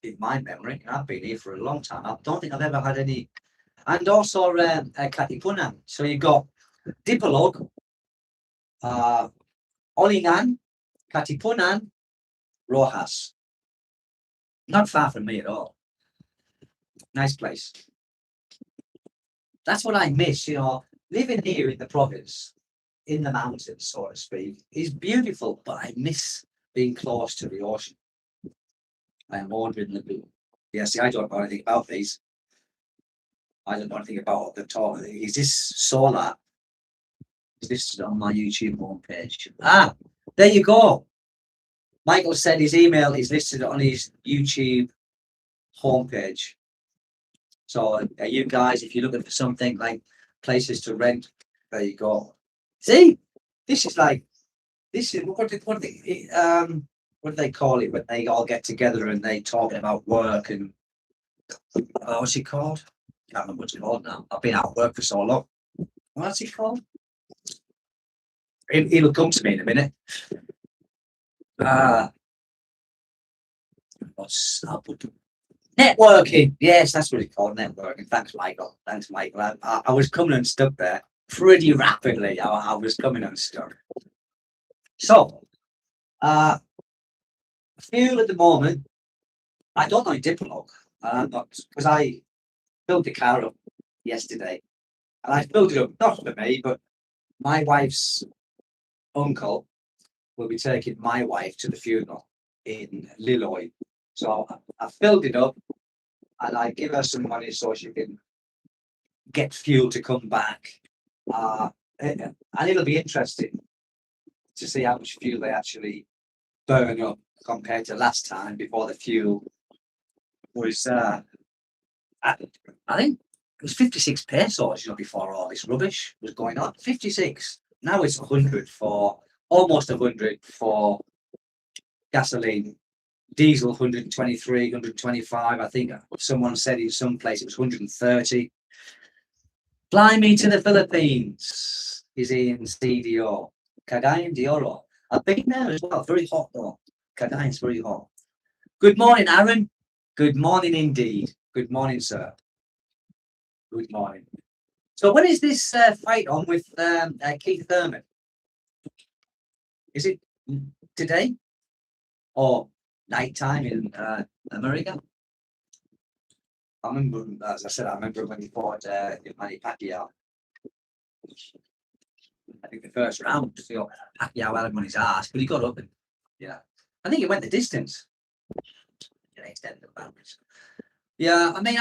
In my memory, I've been here for a long time. I don't think I've ever had any. And also Katipunan. So you've got Dipolog, Olingan, Katipunan, Rojas. Not far from me at all. Nice place. That's what I miss, you know, living here in the province, in the mountains, so to speak, is beautiful, but I miss being close to the ocean. I am wandering the blue. Yeah, see, I don't know anything about these. I don't know anything about the talk. Is this solar? Is this on my YouTube homepage? Ah, there you go. Michael said his email is listed on his YouTube homepage. So you guys, if you're looking for something like places to rent, there you go. See, this is what do they call it when they all get together and they talk about work and what's it called? I can't remember what it's called now. I've been out of work for so long. What's it called? It'll come to me in a minute. Networking. Yes, that's what it's called, networking. Thanks, Michael. I was coming unstuck there pretty rapidly. I was coming unstuck. So, fuel at the moment, I don't know in Dipolog, because I filled the car up yesterday, and I filled it up not for me, but my wife's uncle will be taking my wife to the funeral in Lilloy. So I filled it up, and I give her some money so she can get fuel to come back. And it'll be interesting to see how much fuel they actually burn up compared to last time before the fuel was. I think it was 56 pesos, you know, before all this rubbish was going on. 56. Now it's 100 for almost 100 for gasoline Diesel 123, 125. I think someone said in some place it was 130. Fly me to the Philippines is in CDO. Cagayan de Oro. I've been there as well. Very hot though. Cagayan's very hot. Good morning, Aaron. Good morning indeed. Good morning, sir. Good morning. So when is this fight on with Keith Thurman? Is it today or nighttime in America? I remember, as I said, I remember when he fought Manny Pacquiao. I think the first round, you know, Pacquiao had him on his ass, but he got up and yeah, I think it went the distance. Yeah, extended the boundaries. Yeah, I mean,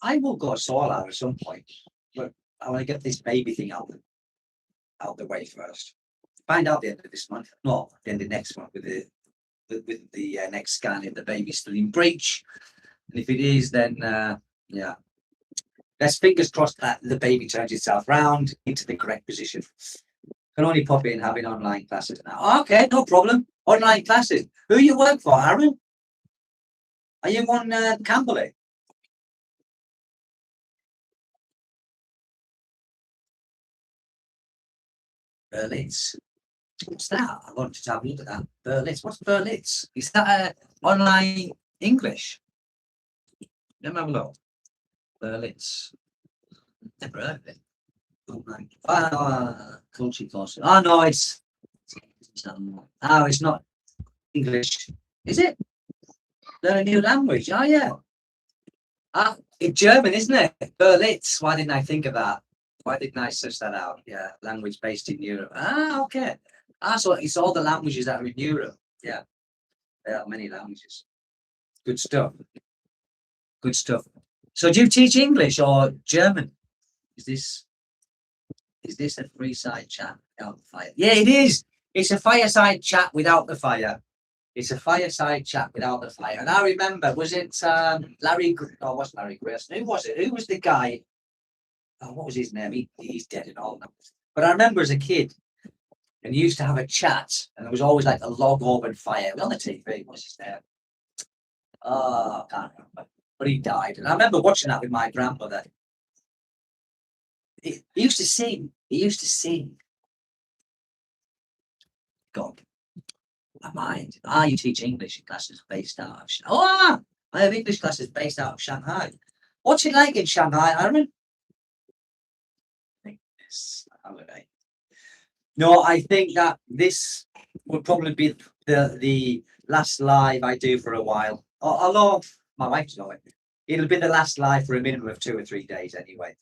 I will go solo out at some point, but I want to get this baby thing out the way first. Find out the end of this month, no, the end of next month with the next scan if the baby's still in breach, and if it is, then yeah, let's fingers crossed that the baby turns itself round into the correct position. Can only pop in having online classes now. Okay, no problem. Online classes. Who you work for, Aaron? Are you on Camberley? Berlitz. What's that? I wanted to have a look at that. Berlitz. What's Berlitz? Is that online English? Let me have a look. Berlitz. Never heard of it. Online. Culture course. Oh no, it's not English. Is it? Learn a new language. Oh yeah. It's German, isn't it? Berlitz. Why didn't I think of that? Why didn't I search that out? Yeah, language based in Europe. Okay. So it's all the languages that are in Europe. Yeah, there are many languages. Good stuff. Good stuff. So do you teach English or German? Is this a free side chat without the fire? Yeah, it is. It's a fireside chat without the fire. It's a fireside chat without the fire. And I remember, was it Larry? Oh, it wasn't Larry Grayson. Who was it? Who was the guy? Oh, what was his name? He's dead and all now. But I remember as a kid, and he used to have a chat, and there was always like a log open fire. It was on the TV. What's his name? Oh, I can't remember. But he died. And I remember watching that with my grandmother. He used to sing. He used to sing. God, my mind. You teach English in classes based out of Shanghai. I have English classes based out of Shanghai. What's it like in Shanghai, Aaron? Holiday. No, I think that this would probably be the last live I do for a while. Although my wife's not. It'll be the last live for a minimum of 2 or 3 days anyway.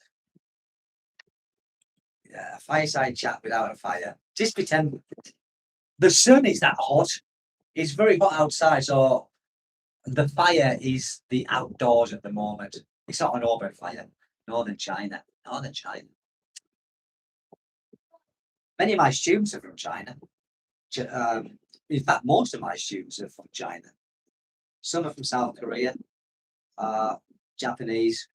Yeah, fireside chat without a fire. Just pretend the sun is that hot. It's very hot outside, so the fire is the outdoors at the moment. It's not an open fire. Northern China. Many of my students are from China. In fact, most of my students are from China. Some are from South Korea, Japanese,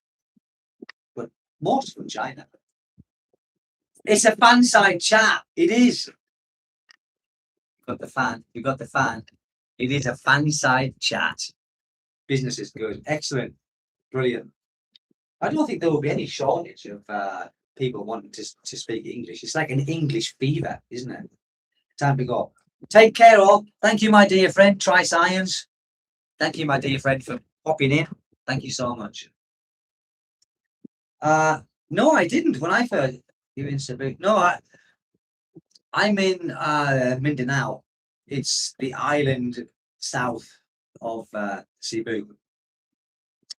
but most from China. It's a fan side chat. It is. You've got the fan. It is a fan side chat. Business is good. Excellent. Brilliant. I don't think there will be any shortage of people wanting to speak English. It's like an English fever, isn't it? Time to go. Take care all. Thank you, my dear friend, Tri Science. Thank you, my dear friend, for popping in. Thank you so much. No, I didn't. When I first you in Cebu. No, I'm in Mindanao. It's the island south of Cebu.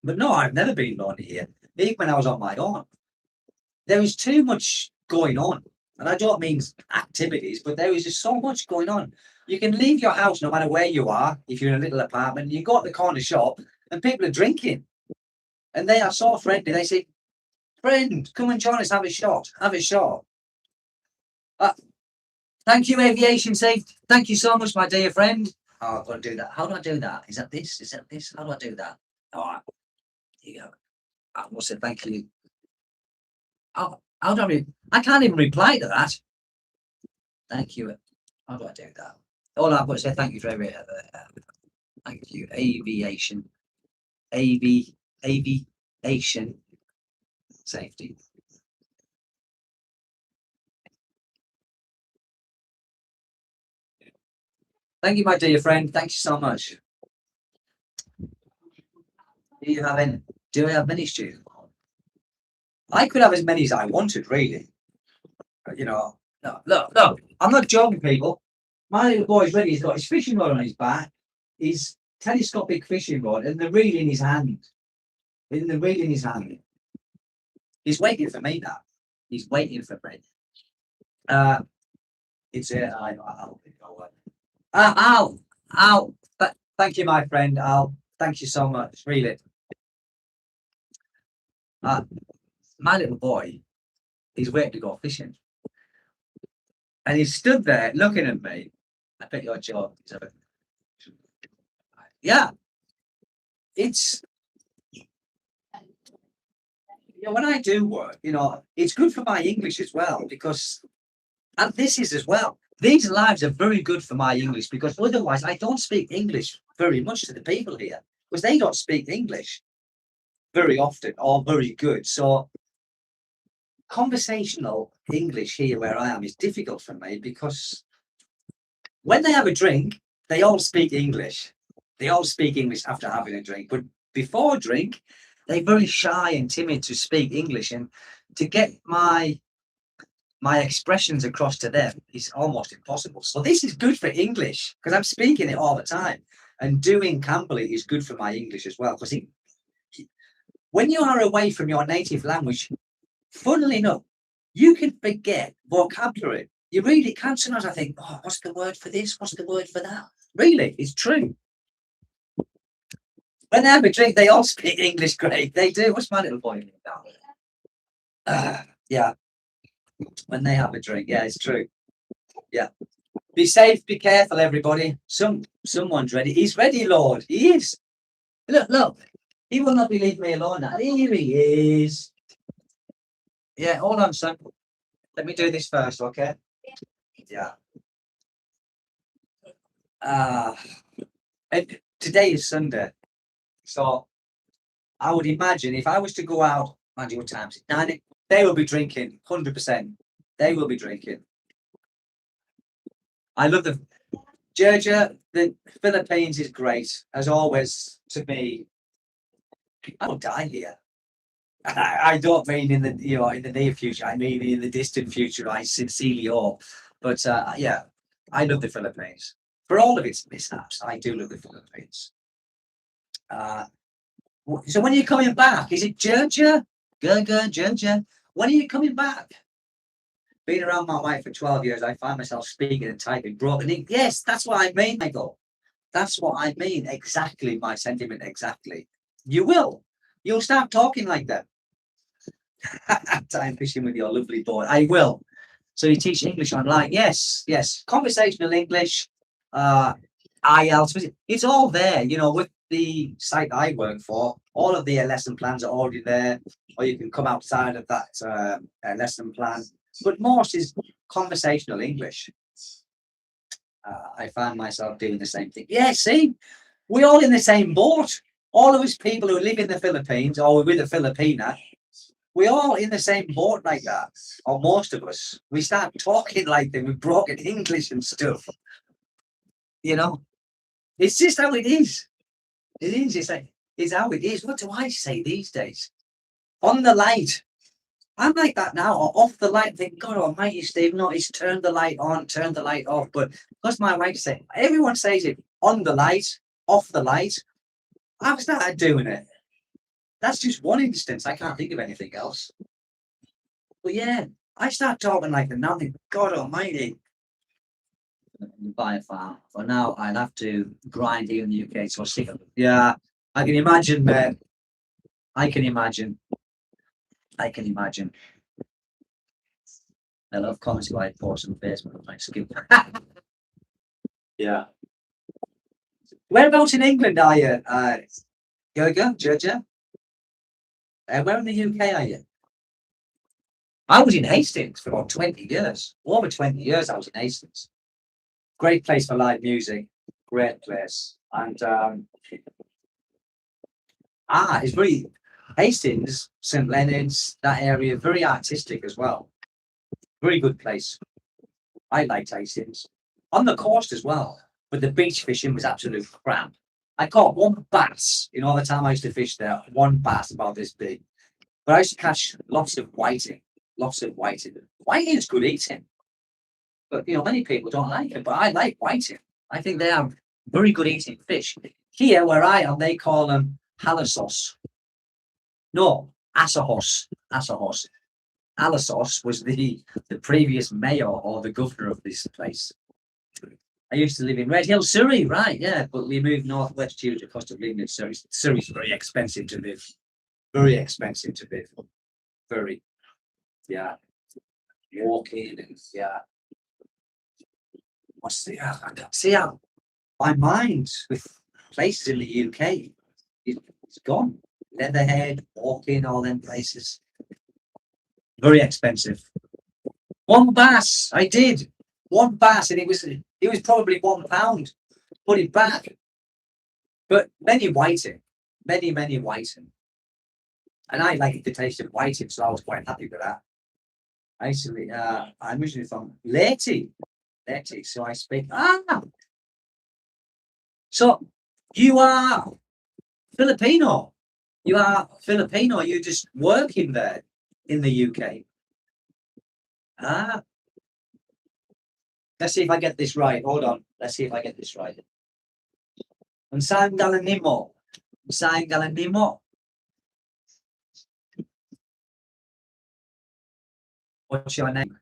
But no, I've never been lonely here. Even when I was on my own. There is too much going on. And I don't mean activities, but there is just so much going on. You can leave your house no matter where you are. If you're in a little apartment, you go to the corner shop and people are drinking. And they are so friendly. They say, friend, come and join us, have a shot. Have a shot. Thank you, Aviation Safety. Thank you so much, my dear friend. Oh, I've got to do that. How do I do that? Is that this? Is that this? How do I do that? Oh, here you go. I will say thank you. How do I can't even reply to that. Thank you. How do I do that? All I've got to say thank you for everything. Thank you. you. Aviation safety. Thank you, my dear friend. Thank you so much. Do I have many students? I could have as many as I wanted, really. But, no, look, I'm not joking, people. My little boy's ready. He's got his fishing rod on his back, his telescopic fishing rod, and the reel in his hand. He's waiting for me now. He's waiting for me. It's Al. Thank you, my friend. Al, thank you so much. Really. My little boy, he's waiting to go fishing. And he stood there looking at me. I bet you're joking. Yeah. It's when I do work, it's good for my English as well, because and this is as well. These lives are very good for my English, because otherwise I don't speak English very much to the people here, because they don't speak English very often or very good. So conversational English here where I am is difficult for me, because when they have a drink, they all speak English. They all speak English after having a drink. But before a drink, they're very shy and timid to speak English. And to get my expressions across to them is almost impossible. So this is good for English, because I'm speaking it all the time. And doing Cambly is good for my English as well. Because when you are away from your native language, funnily enough, you can forget vocabulary. You really can. Sometimes I think, oh, what's the word for this? What's the word for that? Really, it's true. When they have a drink, they all speak English great. They do. What's my little boy doing now? Yeah. When they have a drink. Yeah, it's true. Yeah. Be safe, be careful, everybody. Someone's ready. He's ready, Lord. He is. Look. He will not be leaving me alone now. Here he is. Yeah, hold on, son. Let me do this first, okay? Yeah. And today is Sunday. So I would imagine if I was to go out, mind you, what time is it? 9, they will be drinking, 100%. They will be drinking. I love the Georgia, the Philippines is great, as always, to me. I will die here. I don't mean in the in the near future. I mean in the distant future. I sincerely hope. But yeah, I love the Philippines for all of its mishaps. I do love the Philippines. So when are you coming back? Is it Georgia? Georgia. When are you coming back? Being around my wife for 12 years, I find myself speaking and typing broken English. Yes, that's what I mean, Michael. That's what I mean. Exactly my sentiment. Exactly. You will. You'll start talking like that. Time fishing with your lovely boy. I will. So you teach English online? Yes. Conversational English, IELTS. It's all there. With the site I work for, all of the lesson plans are already there, or you can come outside of that lesson plan. But most is conversational English. I find myself doing the same thing. Yeah, see, we're all in the same boat. All of us people who live in the Philippines or with a Filipina, we're all in the same boat like that. Or most of us. We start talking like them with broken English and stuff. It's just how it is. It is. It's how it is. What do I say these days? On the light. I'm like that now, or off the light. Think, God almighty, Steve, no, it's turn the light on, turn the light off. But because my wife said, everyone says it, on the light, off the light. I've started doing it. That's just one instance. I can't think of anything else. But yeah, I start talking like them now. I think, God almighty. Buy a farm. For now, I'll have to grind here in the UK. So yeah, I can imagine, man. I can imagine. I love comments I post on Facebook on my skin. Yeah. Whereabouts in England are you? Georgia? Where in the UK are you? I was in Hastings for about 20 years. Over 20 years I was in Hastings. Great place for live music. Great place. And it's very Hastings, St Leonard's, that area, very artistic as well. Very good place. I liked Hastings. On the coast as well, but the beach fishing was absolute crap. I caught one bass, you know, all the time I used to fish there, one bass about this big. But I used to catch lots of whiting, lots of whiting. Whiting's good eating. But, you know, many people don't like it, but I like whiting. I think they are very good eating fish. Here, where I am, they call them halassos. No, Asahos. Asahos. Halassos was the previous mayor or the governor of this place. I used to live in Red Hill, Surrey, right? Yeah, but we moved northwest due to the cost of living in Surrey. Surrey's very expensive to live. Very expensive to live. Very. Yeah. Walking and yeah. What's the I can't see how my mind with places in the UK it's gone. Leatherhead, Walking, all them places. Very expensive. One bass, I did. One bass, and it was probably £1. Put it back. But many whiting. Many whiting. And I like the taste of whiting, so I was quite happy with that. Actually, I'm originally from Leyte. Leyte, so I speak. So you are Filipino. You are Filipino. You're just working there in the UK. Let's see if I get this right. Hold on. Let's see if I get this right. Saan galing nimo? Saan galing nimo? What's your name?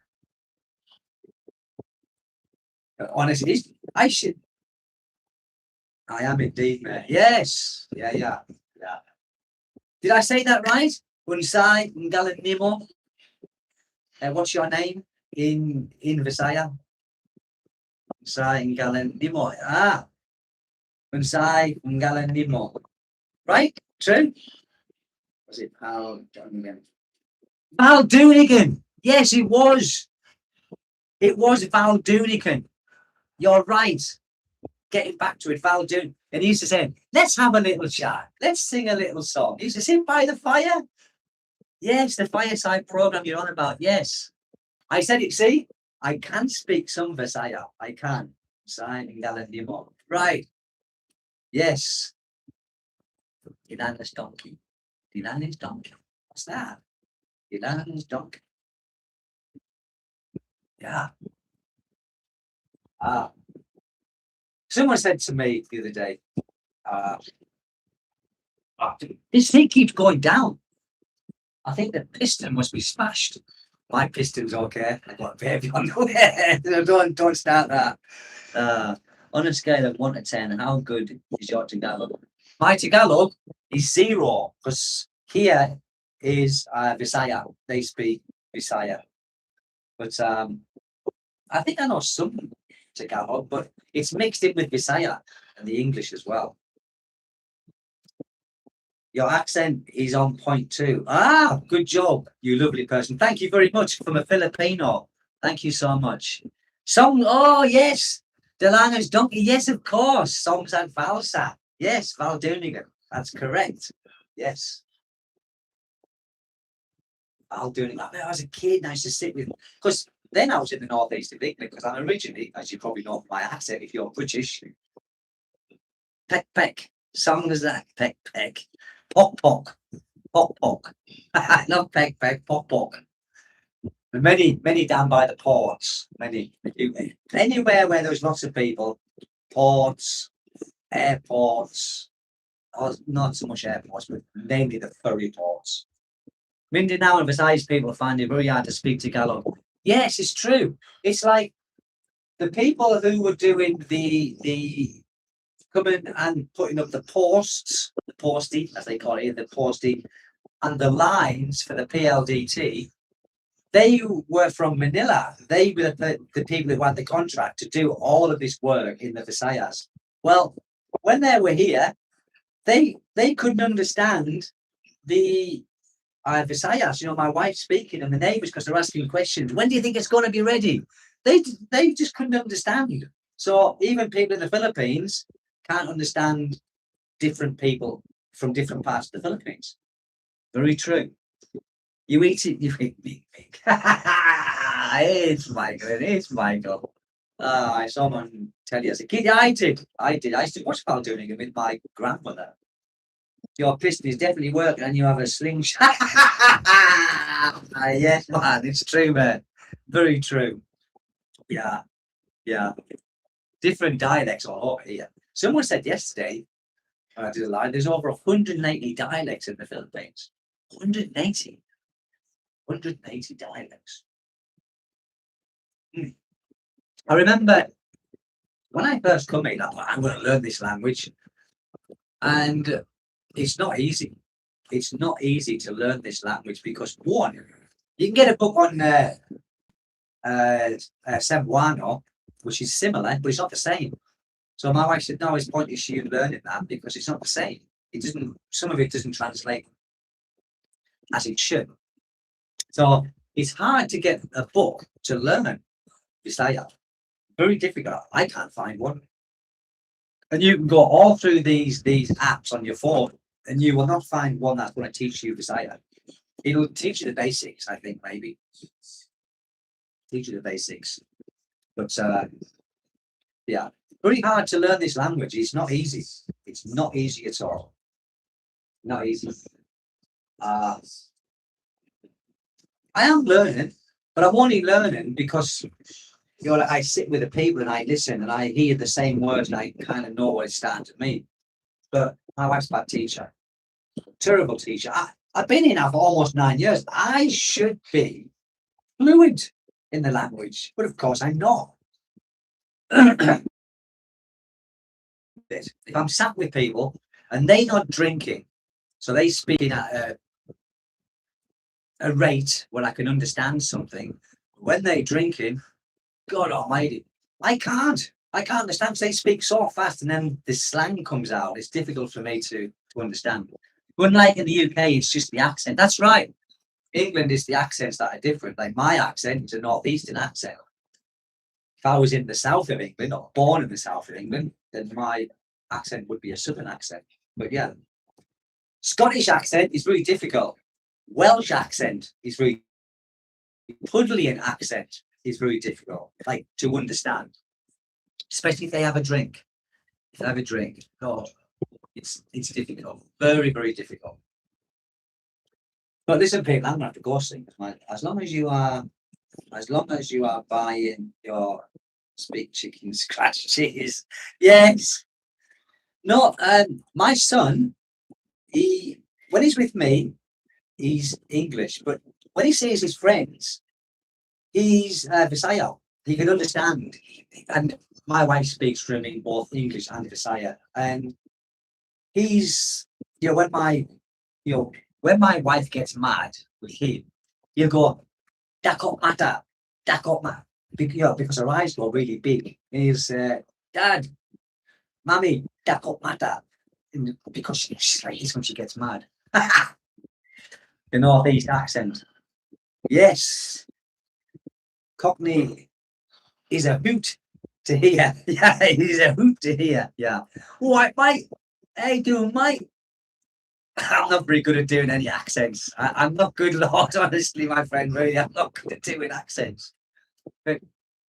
Honestly, I should. I am indeed, mate. Yes. Yeah. Did I say that right? Unsay galing nimo? What's your name in Visaya? Unsay galing nimo. Unsay galing nimo. Right? True? Was it Val Doonigan? Val Doonigan. Yes, it was. It was Val Doonigan. You're right. Getting back to it, Val Doonigan. And he used to say, let's have a little chat. Let's sing a little song. He used to sit by the fire. Yes, the fireside program you're on about. Yes. I said it, see? I can speak some Visaya. I can. Right. Yes. Dilanis donkey. Dilanis donkey. What's that? Dilanis donkey. Yeah. Someone said to me the other day, this thing keeps going down. I think the piston must be smashed. My piston's okay. I've got a baby on the way. Don't start that. On a scale of 1 to 10, how good is your Tagalog? My Tagalog is 0 because here is Visaya. They speak Visaya. But I think I know some Tagalog, but it's mixed in with Visaya and the English as well. Your accent is on point too. Good job, you lovely person. Thank you very much from a Filipino. Thank you so much. Song, yes. Dilanis donkey, yes, of course. Songs and Valsa. Yes, Val Doonigan. That's correct. Yes. Val Doonigan. I was a kid and I used to sit with, because then I was in the northeast of England, because I'm originally, as you probably know from my accent, if you're British, peck peck. Songs that peck peck. Pock pock. Pock pock. Not peck peck, pock pock. Many down by the ports. Many anywhere where there's lots of people. Ports, airports, or not so much airports, but mainly the ferry ports. Mindanao and Visayas people find it very hard to speak Tagalog. Yes, it's true. It's like the people who were doing the coming and putting up the posts, the postie, as they call it, the postie, and the lines for the PLDT. They were from Manila. They were the people who had the contract to do all of this work in the Visayas. Well, when they were here, they couldn't understand the Visayas. You know, my wife speaking and the neighbours, because they're asking questions. When do you think it's going to be ready? They just couldn't understand. So even people in the Philippines can't understand different people from different parts of the Philippines. Very true. You eat it, you eat meat. It's Michael, it's Michael. I saw someone tell you as a kid, yeah, I did. I used to watch while doing it with my grandmother. Your piston is definitely working and you have a slingshot. Yes, man, it's true, man. Very true. Yeah, yeah. Different dialects all over here. Someone said yesterday, I did a lie, there's over 180 dialects in the Philippines. 180. 180 dialects. I remember when I first come in, I thought, I'm going to learn this language. And it's not easy. It's not easy to learn this language because, one, you can get a book on Cebuano, which is similar, but it's not the same. So my wife said, no, it's pointless you learning that because it's not the same. It doesn't, some of it doesn't translate as it should. So it's hard to get a book to learn Visaya. Very difficult. I can't find one. And you can go all through these apps on your phone and you will not find one that's going to teach you Visaya. It'll teach you the basics, I think, maybe. Teach you the basics. But yeah, very hard to learn this language. It's not easy. It's not easy at all. Not easy. I am learning, but I'm only learning because like, I sit with the people and I listen and I hear the same words and I kind of know what it's starting to mean. But my wife's a bad teacher, terrible teacher. I've been in now for almost 9 years. I should be fluent in the language, but of course I'm not. If I'm sat with people and they're not drinking, so they speaking at a rate where I can understand something. When they're drinking, God Almighty, I can't understand because they speak so fast, and then the slang comes out. It's difficult for me to understand. Unlike in the UK, it's just the accent. That's right. England is the accents that are different. Like my accent is a northeastern accent. If I was in the south of England or born in the south of England, then my accent would be a southern accent. But yeah, Scottish accent is really difficult. Welsh accent is really Pudlian accent is very difficult, like to understand, especially if they have a drink. If they have a drink, no, it's difficult, very very difficult. But listen, people, I'm gonna have to go soon. As long as you are buying your speak chicken scratches, yes. No, my son, when he's with me, he's English, but when he sees his friends, he's Visaya. He can understand, and my wife speaks for him in both English and Visaya. And he's, when my wife gets mad with him, he'll go, "Dakot mata, dakot mata," because her eyes go really big. He's, "Dad, Mommy, dakot mata," and because she's like this when she gets mad. The northeast accent. Yes. Cockney is a hoot to hear. Yeah, he's a hoot to hear. Yeah. Right, mate. How you doing, mate? I'm not very good at doing any accents. I'm not good, Lord, honestly, my friend. Really, I'm not good at doing accents. But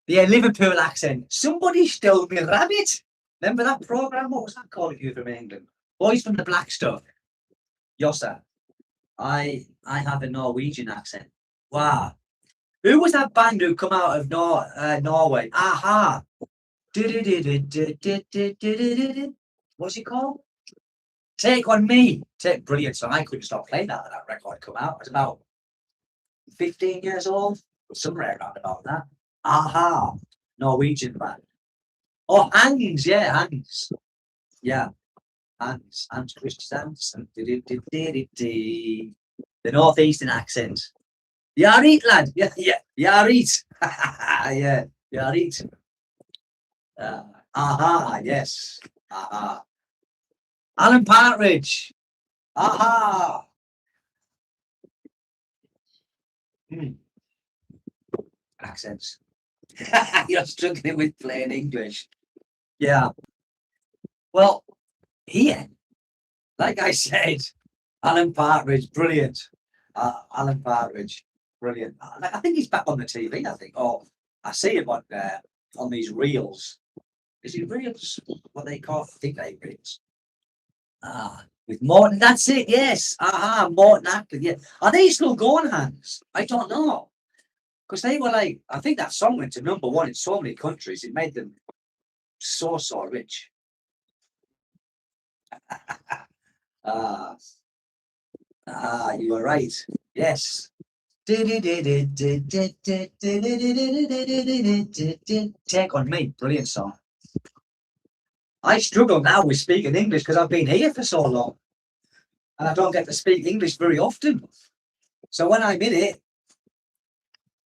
yeah, Liverpool accent. Somebody stole me a rabbit. Remember that program? What was that called? If you from England, Boys from the Black Stuff. Yossa. I have a Norwegian accent. Wow. Who was that band who come out of Norway? Aha. What's it called? Take on Me. Brilliant song. I couldn't stop playing that record come out. I was about 15 years old. Somewhere around about that. Aha. Norwegian band. Oh, Hans. Yeah, Hans. Yeah. Hans Christiansen. The northeastern accent. Yarit, lad. Yeah. Yarit. Yeah. Yarit. Aha. Yes. Aha. Alan Partridge. Aha. Accents. You're struggling with plain English. Yeah. Well, here, like I said, Alan Partridge, brilliant. Alan Partridge, brilliant. I think he's back on the TV. I think. Oh, I see him on these reels. Is it reels? What they call? I think they reels. With Morton. That's it. Yes. Morton Acton. Yeah. Are they still going, Hans? I don't know. Because they were like, I think that song went to #1 in so many countries. It made them so rich. Ah, you were right. Yes. Take on Me, brilliant song. I struggle now with speaking English because I've been here for so long and I don't get to speak English very often. So when I'm in it,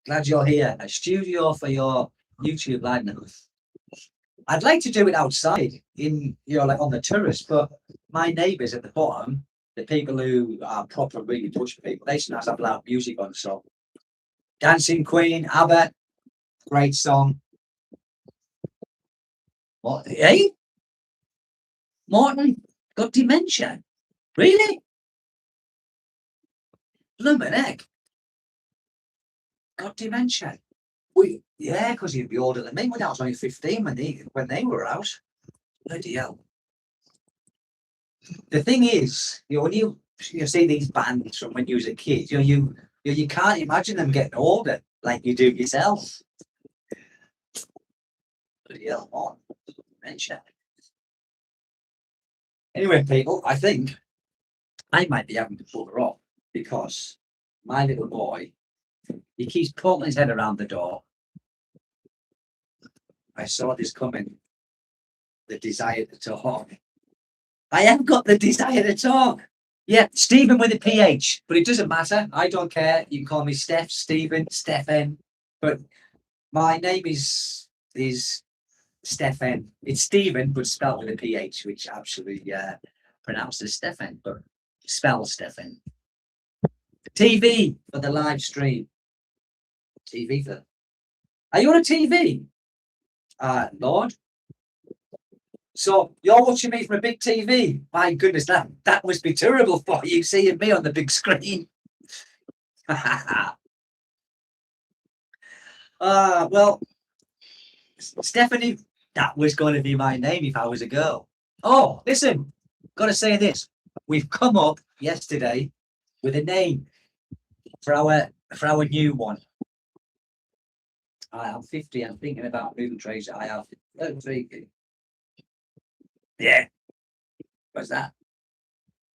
glad you're here. A studio for your YouTube live now. I'd like to do it outside in, like on the terrace, but my neighbours at the bottom, the people who are proper really push people, they sometimes have loud music on. So Dancing Queen, ABBA, great song. What? Hey? Morton got dementia? Really? Bloomin' heck. Got dementia. Yeah, because he'd be older than me. When I was only 15 when they were out. Bloody hell. The thing is, when you see these bands from when you was a kid, you can't imagine them getting older like you do yourself. Bloody hell, on. Dementia. Anyway, people, I think I might be having to bugger off because my little boy, he keeps poking his head around the door. I saw this coming. The desire to talk. I have got the desire to talk. Yeah, Stephen with a PH, but it doesn't matter. I don't care. You can call me Steph, Stephen, Stephen, but my name is Stephen. It's Stephen, but spelled with a PH, which actually pronounces Stephen, but spells Stephen. TV for the live stream. TV for. Are you on a TV? Lord. So you're watching me from a big TV. My goodness, that must be terrible for you seeing me on the big screen. Well, Stephanie, that was going to be my name if I was a girl. Oh, listen, got to say this. We've come up yesterday with a name for our new one. I am 50. I'm thinking about moving trades. I have 33. Yeah. What's that?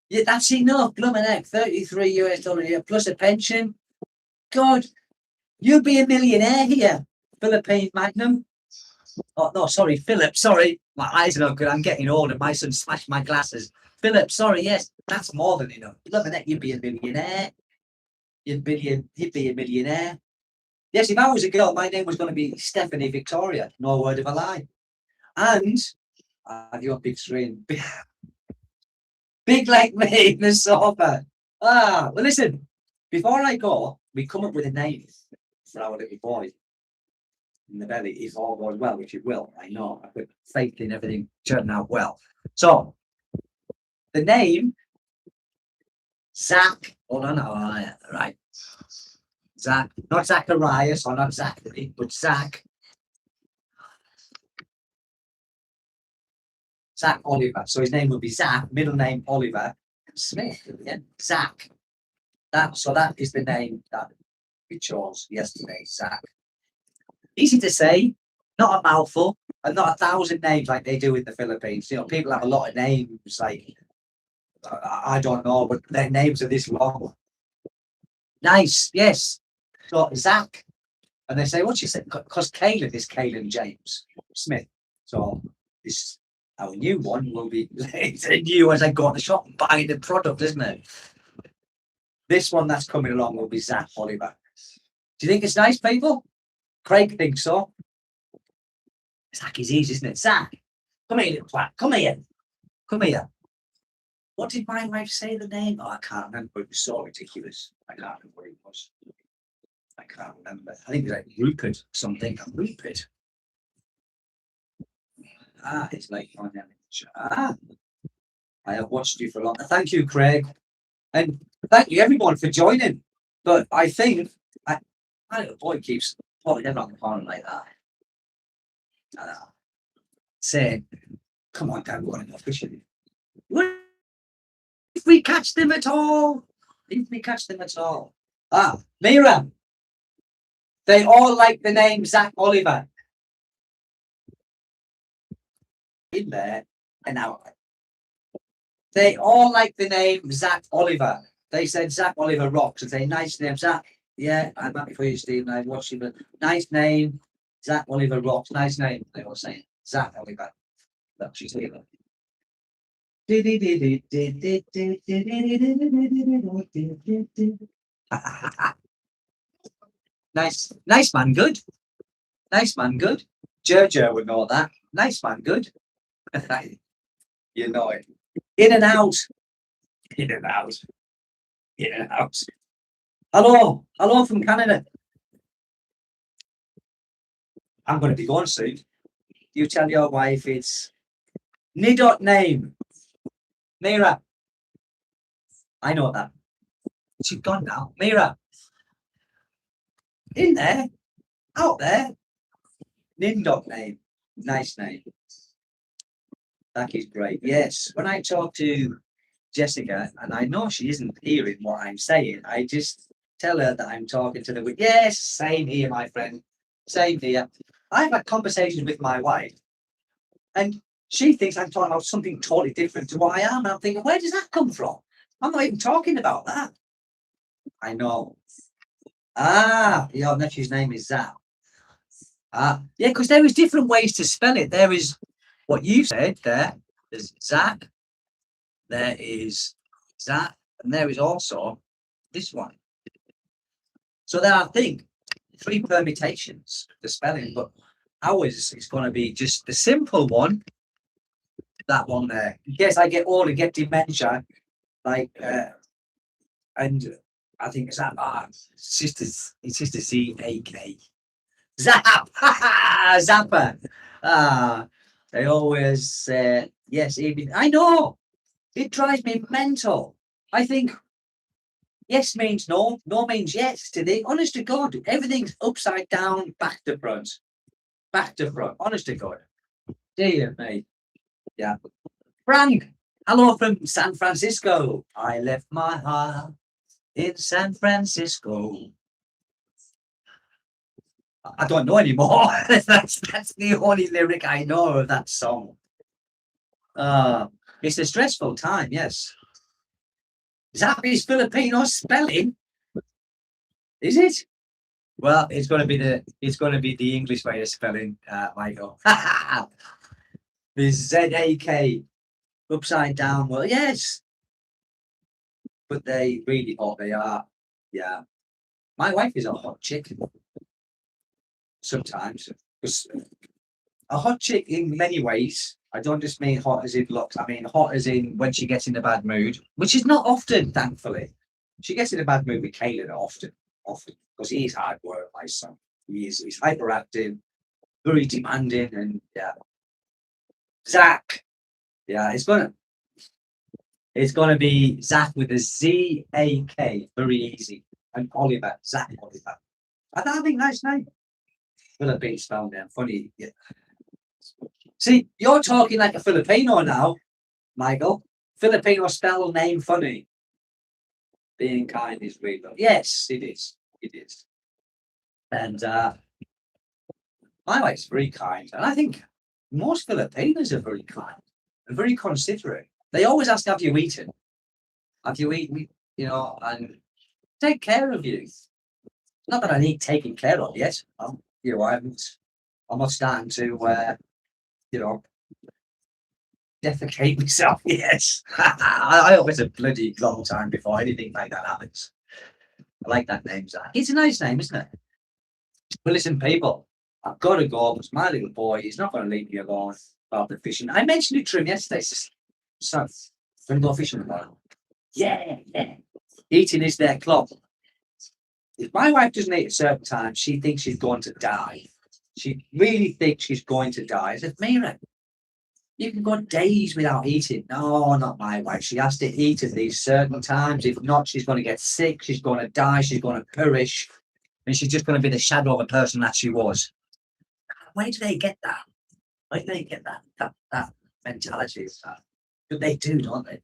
Yeah, that's enough. Blooming heck. $33 US a year plus a pension. God, you'd be a millionaire here. Philippine Magnum. Oh no, sorry, Philip. Sorry, my eyes are not good. I'm getting older. My son smashed my glasses. Philip, sorry. Yes, that's more than enough. Blooming heck, you'd be a millionaire. He'd be a millionaire. Yes, if I was a girl, my name was going to be Stephanie Victoria. No word of a lie. And have your big screen. Big like me in the sofa. Well, listen, before I go, we come up with a name for our little boy in the belly, if all goes well, which it will. I know. I put faith in everything turning out well. So, the name, Zach. Hold on. Right. Zach. Not Zacharias or not Zachary, but Zach. Zach Oliver. So his name would be Zach, middle name Oliver Smith. Yeah, Zach. That is the name that we chose yesterday, Zach. Easy to say, not a mouthful, and not 1,000 names like they do in the Philippines. People have a lot of names, like I don't know, but their names are this long. Nice, yes. So Zach, and they say, what's your name? Because Caleb is Caleb James Smith. So this. Our new one will be new as I go to the shop and buy the product, isn't it? This one that's coming along will be Zach Oliver. Do you think it's nice, people? Craig thinks so. Zach is easy, isn't it? Zach, come here, little twat. Come here. Come here. What did my wife say the name? Oh, I can't remember. It was so ridiculous. I can't remember what it was. I can't remember. I think it was like Rupert something. Rupert. It's like Ah, I have watched you for a long. Thank you, Craig, and thank you everyone for joining. But I think my little boy keeps falling down on the corner like that. Saying, "Come on, Dad, we're going to go fishing." What if we catch them at all? If we catch them at all? Ah, Mira. They all like the name Zach Oliver. In there, an hour. They all like the name Zach Oliver. They said Zach Oliver rocks and say, nice name, Zach. Yeah, I'm happy for you, Steve. I watched you, but nice name. Zach Oliver rocks. Nice name. They all saying Zach Oliver. Look, she's here. Nice man, good. Nice man, good. Jojo would know that. Nice man, good. You know it. In and out. In and out. In and out. Hello. Hello from Canada. I'm going to be going soon. You tell your wife it's Nidot name. Mira. I know that. She's gone now. Mira. In there. Out there. Nindot name. Nice name. That is great. Yes. When I talk to Jessica, and I know she isn't hearing what I'm saying, I just tell her that I'm talking to the. Yes, same here, my friend. Same here. I've had conversations with my wife, and she thinks I'm talking about something totally different to what I am. And I'm thinking, where does that come from? I'm not even talking about that. I know. Ah, your nephew's name is Zach. Ah, yeah, because there is different ways to spell it. There is what you said there. There's Zach. There is Zach, and there is also this one. So there are, I think, 3 permutations of the spelling, but ours is going to be just the simple one. That one there. In case I get old and get dementia, like, and I think it's that. It's sister Z-A-K. Zap! Zapper! They always say, yes, even. I know! It drives me mental. I think yes means no, no means yes today. Honest to God, everything's upside down, back to front. Back to front. Honest to God. Dear me. Yeah. Frank, hello from San Francisco. I left my heart in San Francisco. I don't know anymore. that's the only lyric I know of that song. It's a stressful time, yes. Zap is Filipino spelling. Is it? Well, it's gonna be the English way of spelling, Michael. The Z-A-K upside down. Well, yes. But they really hot they are. Yeah. My wife is a hot chick. Sometimes. Because a hot chick in many ways. I don't just mean hot as in looks. I mean hot as in when she gets in a bad mood, which is not often, thankfully. She gets in a bad mood with Caleb often, because he's hard work, my son. He's hyperactive, very demanding, and yeah. Zach, yeah, it's gonna be Zach with a Z-A-K, very easy, and Oliver, Zach Oliver. I think nice name. Philippine spelled there, funny. Yeah. See, you're talking like a Filipino now, Michael. Filipino spell name funny. Being kind is real. Yes, it is. It is. And my wife's very kind. And I think most Filipinos are very kind and very considerate. They always ask, have you eaten? Have you eaten? You know, and take care of you. Not that I need taking care of yet. You know, I'm not starting to you know, defecate myself. Yes. I always a bloody long time before anything like that happens. I like that name, Zach. It's a nice name, isn't it? But listen, people, I've got to go because my little boy is not going to leave me alone about the fishing. I mentioned it to him yesterday. So, going to go fishing tomorrow. Yeah, yeah. Eating is their club. If my wife doesn't eat at a certain time, she thinks she's going to die. She really thinks she's going to die. I said, Mira, You can go days without eating. No, not my wife. She has to eat at these certain times. If not, she's going to get sick. She's going to die. She's going to perish. And she's just going to be the shadow of a person that she was. Where do they get that? Where do they get that mentality? But they do, don't they?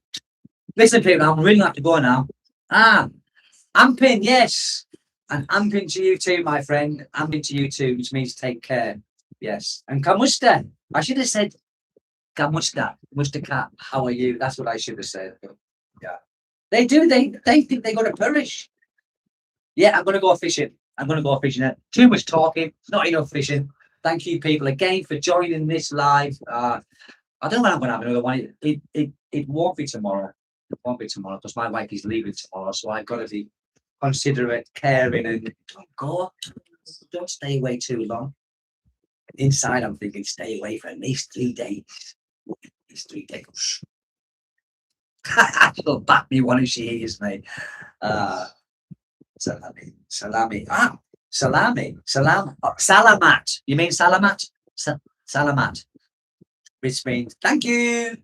Listen, people, I'm really have to go now. Amping, yes. And amping to you too, my friend. Amping to you too, which means take care. Yes. And kamusta. I should have said kamusta. Musta, how are you? That's what I should have said. Yeah. They do. They think they're going to perish. Yeah, I'm going to go fishing. I'm going to go fishing. Too much talking, not enough fishing. Thank you, people, again for joining this live. I don't know when I'm going to have another one. It won't be tomorrow. It won't be tomorrow because my wife is leaving tomorrow. So I've got to be considerate, caring, and don't stay away too long. Inside, I'm thinking stay away for at least 3 days. At least 3 days. She'll back me one if she hears me. Salami. Salami. Salami. Salamat. You mean salamat? Salamat. Which means thank you.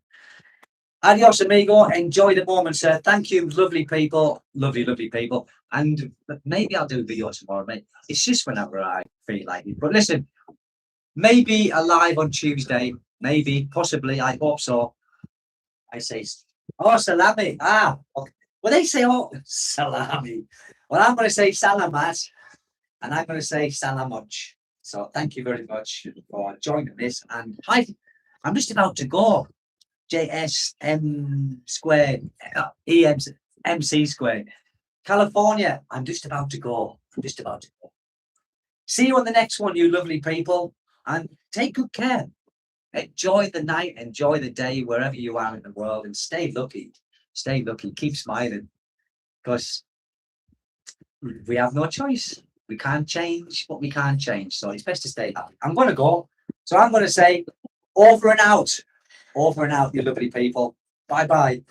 Adios, amigo. Enjoy the moment, sir. Thank you, lovely people. Lovely, lovely people. And maybe I'll do a video tomorrow, mate. It's just whenever I feel like it. But listen, maybe a live on Tuesday. Maybe, possibly. I hope so. I say, oh, salami. Okay. Well, they say, oh, salami. Well, I'm going to say salamat. And I'm going to say salamuch. So thank you very much for joining this. And hi, I'm just about to go. JSM squared, MC squared. California, I'm just about to go. I'm just about to go. See you on the next one, you lovely people. And take good care. Enjoy the night, enjoy the day, wherever you are in the world. And stay lucky. Stay lucky. Keep smiling. Because we have no choice. We can't change what we can't change. So it's best to stay happy. I'm going to go. So I'm going to say over and out. Over and out, you lovely people. Bye-bye.